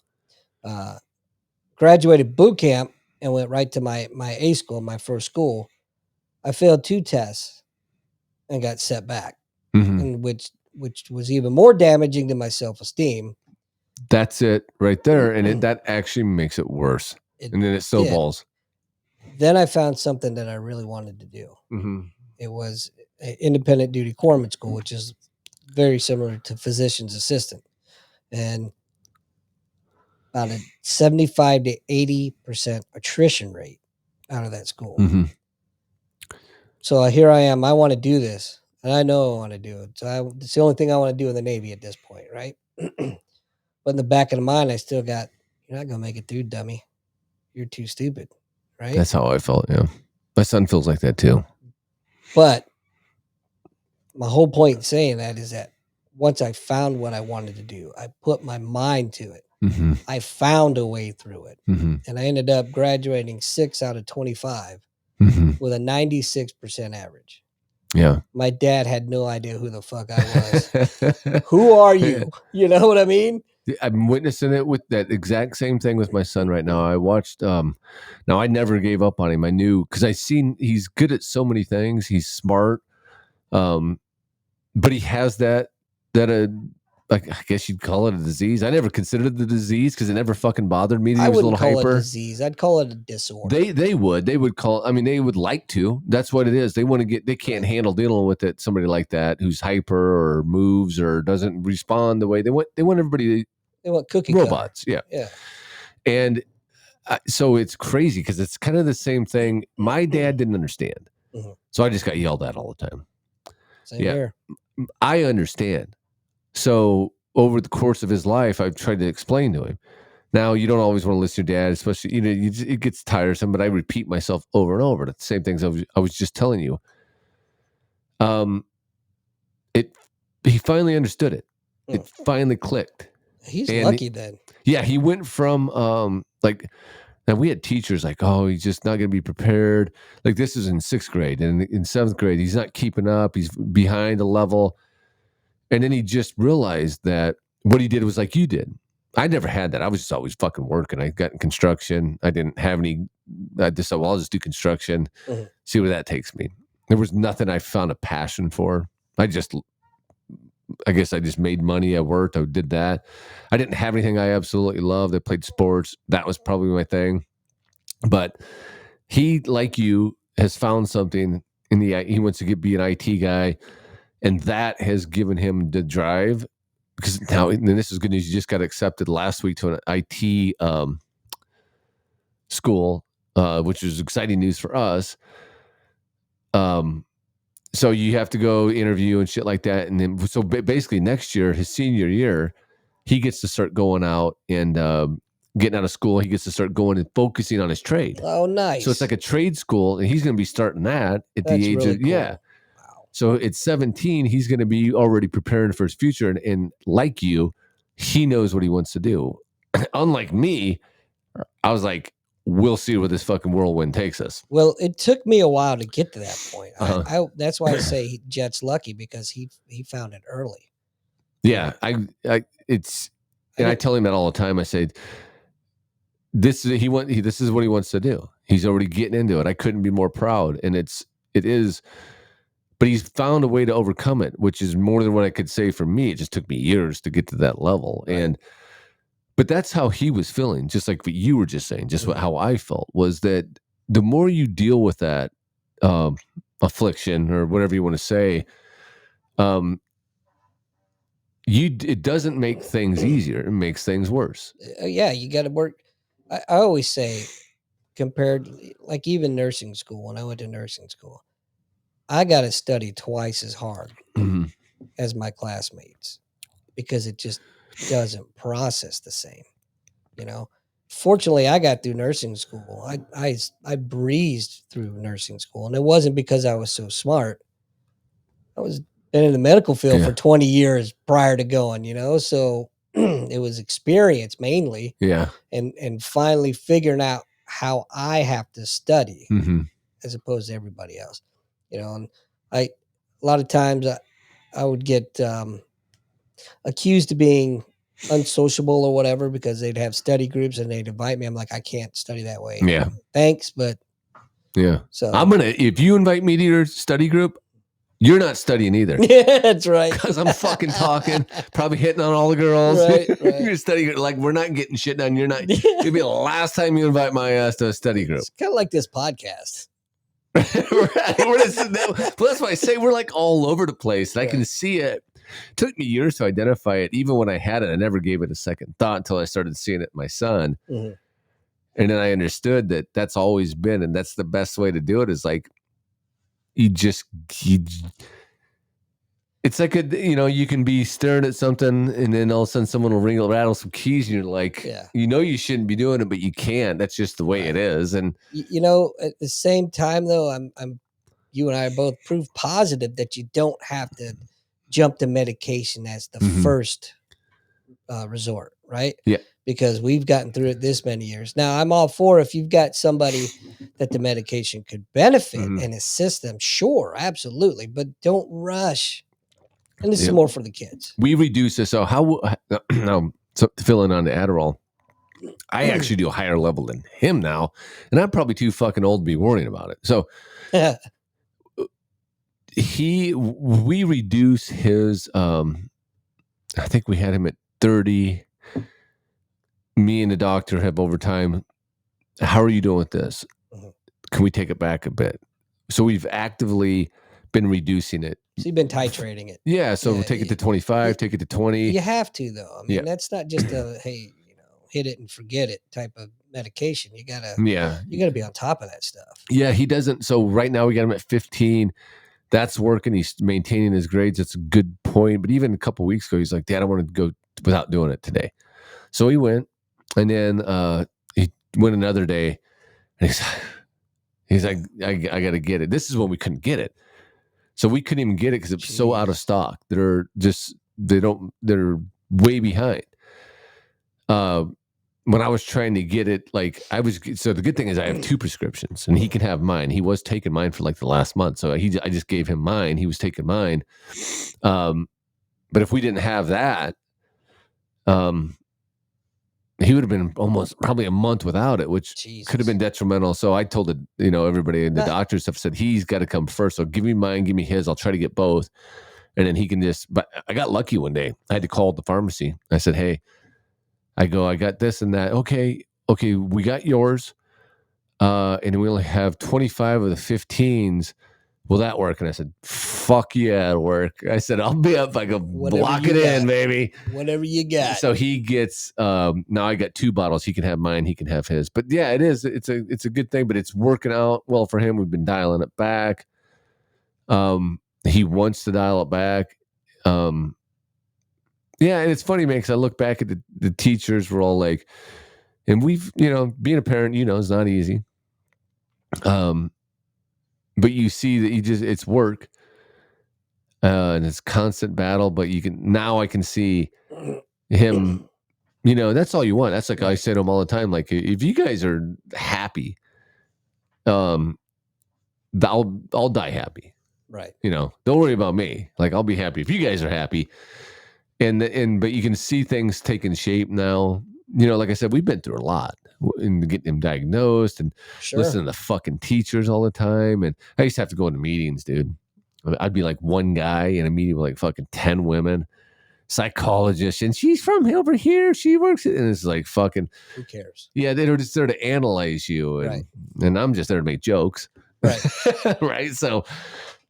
Graduated boot camp and went right to my A school, my first school. I failed 2 tests and got set back. And which was even more damaging to my self-esteem. That's it right there. And that actually makes it worse. And then it snowballs. Then I found something that I really wanted to do. It was independent duty corpsman school, which is very similar to physician's assistant. And about a 75 to 80% attrition rate out of that school. So here I am. I want to do this. And I know I want to do it. So it's the only thing I want to do in the Navy at this point, right? But in the back of the mind, I still got, you're not going to make it through, dummy. You're too stupid, right? That's how I felt, yeah. My son feels like that too. But my whole point in saying that is that once I found what I wanted to do, I put my mind to it. I found a way through it. And I ended up graduating 6 out of 25 with a 96% average. Yeah. My dad had no idea who the fuck I was. Who are you? You know what I mean? I'm witnessing it with that exact same thing with my son right now. I watched, now I never gave up on him. I knew, because I seen he's good at so many things. He's smart. But he has that, like, I guess you'd call it a disease. I never considered it the disease because it never fucking bothered me. I wouldn't call hyper. it a disease. I'd call it a disorder. They would call. I mean, they would like to. That's what it is. They want to get. They can't handle dealing with it. Somebody like that who's hyper or moves or doesn't respond the way they want. They want everybody. They want cookie robots. Cutter. Yeah. And so it's crazy because it's kind of the same thing. My dad didn't understand, so I just got yelled at all the time. Same here. I understand. So over the course of his life, I've tried to explain to him. Now, you don't always want to listen to your dad, especially, it gets tiresome, but I repeat myself over and over. That's the same things I was just telling you. He finally understood it. It finally clicked. He's lucky then. Yeah, he went from, now we had teachers like, oh, he's just not going to be prepared. Like this is in 6th grade, and in 7th grade, he's not keeping up. He's behind a level. And then he just realized that what he did was like you did. I never had that. I was just always fucking working. I got in construction. I didn't have any. I just said, well, I'll just do construction, see where that takes me. There was nothing I found a passion for. I guess I just made money. I worked. I did that. I didn't have anything I absolutely loved. I played sports. That was probably my thing. But he, like you, has found something in he wants to be an IT guy. And that has given him the drive, because now, and this is good news. You just got accepted last week to an IT school, which is exciting news for us. So you have to go interview and shit like that. And then, so basically next year, his senior year, he gets to start going out and getting out of school. He gets to start going and focusing on his trade. Oh, nice. So it's like a trade school, and he's going to be starting that at the age really of, cool. Yeah. So at 17, he's going to be already preparing for his future. And like you, he knows what he wants to do. Unlike me, I was like, we'll see where this fucking whirlwind takes us. Well, it took me a while to get to that point. That's why I say Jet's lucky, because he found it early. Yeah, And I tell him that all the time. I say, this is what he wants to do. He's already getting into it. I couldn't be more proud. And it is, but he's found a way to overcome it, which is more than what I could say for me. It just took me years to get to that level. Right. But that's how he was feeling, just like what you were just saying, just how I felt, was that the more you deal with that affliction or whatever you want to say, it doesn't make things easier. It makes things worse. Yeah, you got to work. I always say, compared, like even nursing school, when I went to nursing school, I got to study twice as hard as my classmates because it just doesn't process the same. Fortunately, I got through nursing school. I breezed through nursing school, and it wasn't because I was so smart. I was been in the medical field for 20 years prior to going, so it was experience mainly. Yeah. And finally figuring out how I have to study as opposed to everybody else, and a lot of times I would get accused of being unsociable or whatever because they'd have study groups and they'd invite me. I'm like, I can't study that way. Yeah. Thanks, but yeah. So if you invite me to your study group, you're not studying either. Yeah, that's right. Because I'm fucking talking, probably hitting on all the girls. Right. You're studying, like, we're not getting shit done. You're not. It'll be the last time you invite my ass to a study group. It's kind of like this podcast. That's why I say we're like all over the place. And I can see it. It took me years to identify it. Even when I had it, I never gave it a second thought until I started seeing it in my son. And then I understood that that's always been, and that's the best way to do it, is like, it's like you can be staring at something and then all of a sudden someone will rattle some keys and you're like, you shouldn't be doing it, but you can't. That's just the way it is. And at the same time though, you and I are both proof positive that you don't have to jump to medication as the first resort, right? Yeah. Because we've gotten through it this many years. Now, I'm all for if you've got somebody that the medication could benefit and assist them, sure, absolutely. But don't rush. And this is more for the kids. We reduce this. So to fill in on the Adderall, I actually do a higher level than him now. And I'm probably too fucking old to be worrying about it. So we reduce his, I think we had him at 30. Me and the doctor have over time. How are you doing with this? Can we take it back a bit? So we've actively been reducing it. So you've been titrating it. Yeah. So we'll take it to 25, take it to 20. You have to, though. I mean, that's not just a, hey, hit it and forget it type of medication. You gotta be on top of that stuff. Yeah, he doesn't. So right now we got him at 15. That's working. He's maintaining his grades. That's a good point. But even a couple of weeks ago, he's like, Dad, I want to go without doing it today. So he went, and then he went another day, and he's like, I got to get it. This is when we couldn't get it. So we couldn't even get it because it was so out of stock. They're way behind. When I was trying to get it, so the good thing is I have 2 prescriptions and he can have mine. He was taking mine for like the last month. So I just gave him mine. He was taking mine. But if we didn't have that, he would have been almost probably a month without it, which could have been detrimental. So I told everybody, and the doctors have said, he's got to come first. So give me mine, give me his. I'll try to get both. And then he can but I got lucky one day. I had to call the pharmacy. I said, hey, I got this and that. Okay, we got yours. And we only have 25 of the 15s. Will that work? And I said, fuck yeah, it'll work. I said, I'll be up. I go, block it in, baby. Whatever you got. So he gets, now I got 2 bottles. He can have mine. He can have his. But yeah, it is. It's a good thing, but it's working out well for him. We've been dialing it back. He wants to dial it back. Yeah, and it's funny, man, because I look back at the teachers were all like, and we've, being a parent, is not easy. But you see that it's work, and it's constant battle. But I can see him. That's all you want. That's like I say to him all the time. Like, if you guys are happy, I'll die happy. Right. Don't worry about me. Like, I'll be happy if you guys are happy. but you can see things taking shape now. You know, like I said, we've been through a lot in getting him diagnosed and listening to fucking teachers all the time. And I used to have to go into meetings, dude. I'd be like one guy in a meeting with like fucking 10 women, psychologists, and she's from over here. She works, and it's like fucking. Who cares? Yeah, they're just there to analyze you, and I'm just there to make jokes, right? Right. So,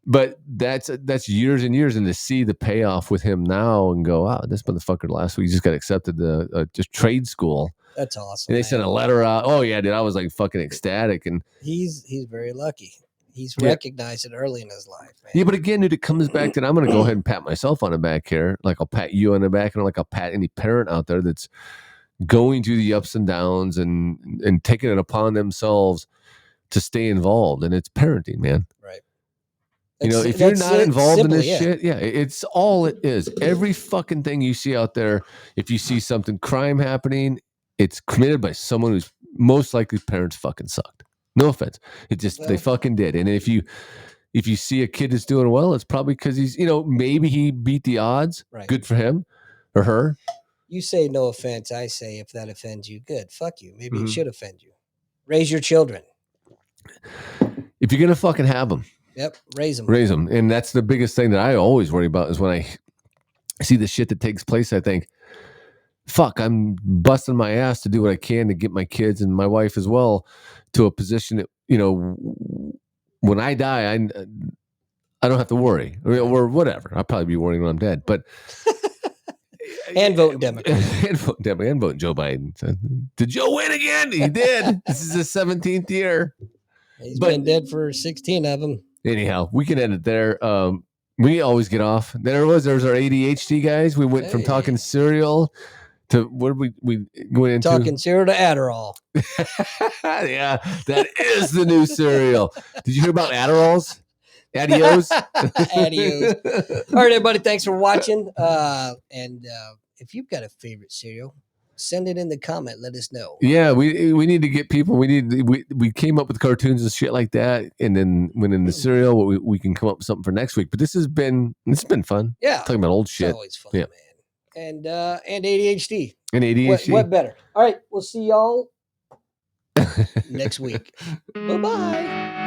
but that's years and years, and to see the payoff with him now and go, wow, this motherfucker last week just got accepted to just trade school. That's awesome. And they sent a letter out. Oh yeah, dude, I was like fucking ecstatic, and he's very lucky. He's recognized it early in his life, man. Yeah, but again, dude, it comes back to, I'm going to go ahead and pat myself on the back here. Like I'll pat you on the back, and like I'll pat any parent out there that's going through the ups and downs and taking it upon themselves to stay involved. And it's parenting, man. Right. You know, if you're not involved in this shit, it's all it is. Every fucking thing you see out there, if you see something crime happening, it's committed by someone who's most likely parents fucking sucked. No offense. It just, they fucking did. And if you see a kid that's doing well, it's probably because he's, maybe he beat the odds. Right. Good for him or her. You say no offense. I say if that offends you, good. Fuck you. Maybe it should offend you. Raise your children. If you're going to fucking have them. Yep. Raise them. Raise them. And that's the biggest thing that I always worry about is when I see the shit that takes place, I think, fuck, I'm busting my ass to do what I can to get my kids and my wife as well to a position that, when I die, I don't have to worry or whatever. I'll probably be worrying when I'm dead, but and voting Democrat and voting Joe Biden. Did Joe win again? He did. This is his 17th year. He's been dead for 16 of them. Anyhow, we can end it there. We always get off. There's our ADHD guys. We went from talking cereal to what we went into? Talking cereal to Adderall. Yeah, that is the new cereal. Did you hear about Adderalls? Adios. Adios. All right, everybody. Thanks for watching. And if you've got a favorite cereal, send it in the comment. Let us know. Yeah, we need to get people. We came up with cartoons and shit like that, and then when in the cereal, we can come up with something for next week. But it's been fun. Yeah, talking about old shit. It's always fun, man. And ADHD. And ADHD. What better? All right, we'll see y'all next week. Bye-bye.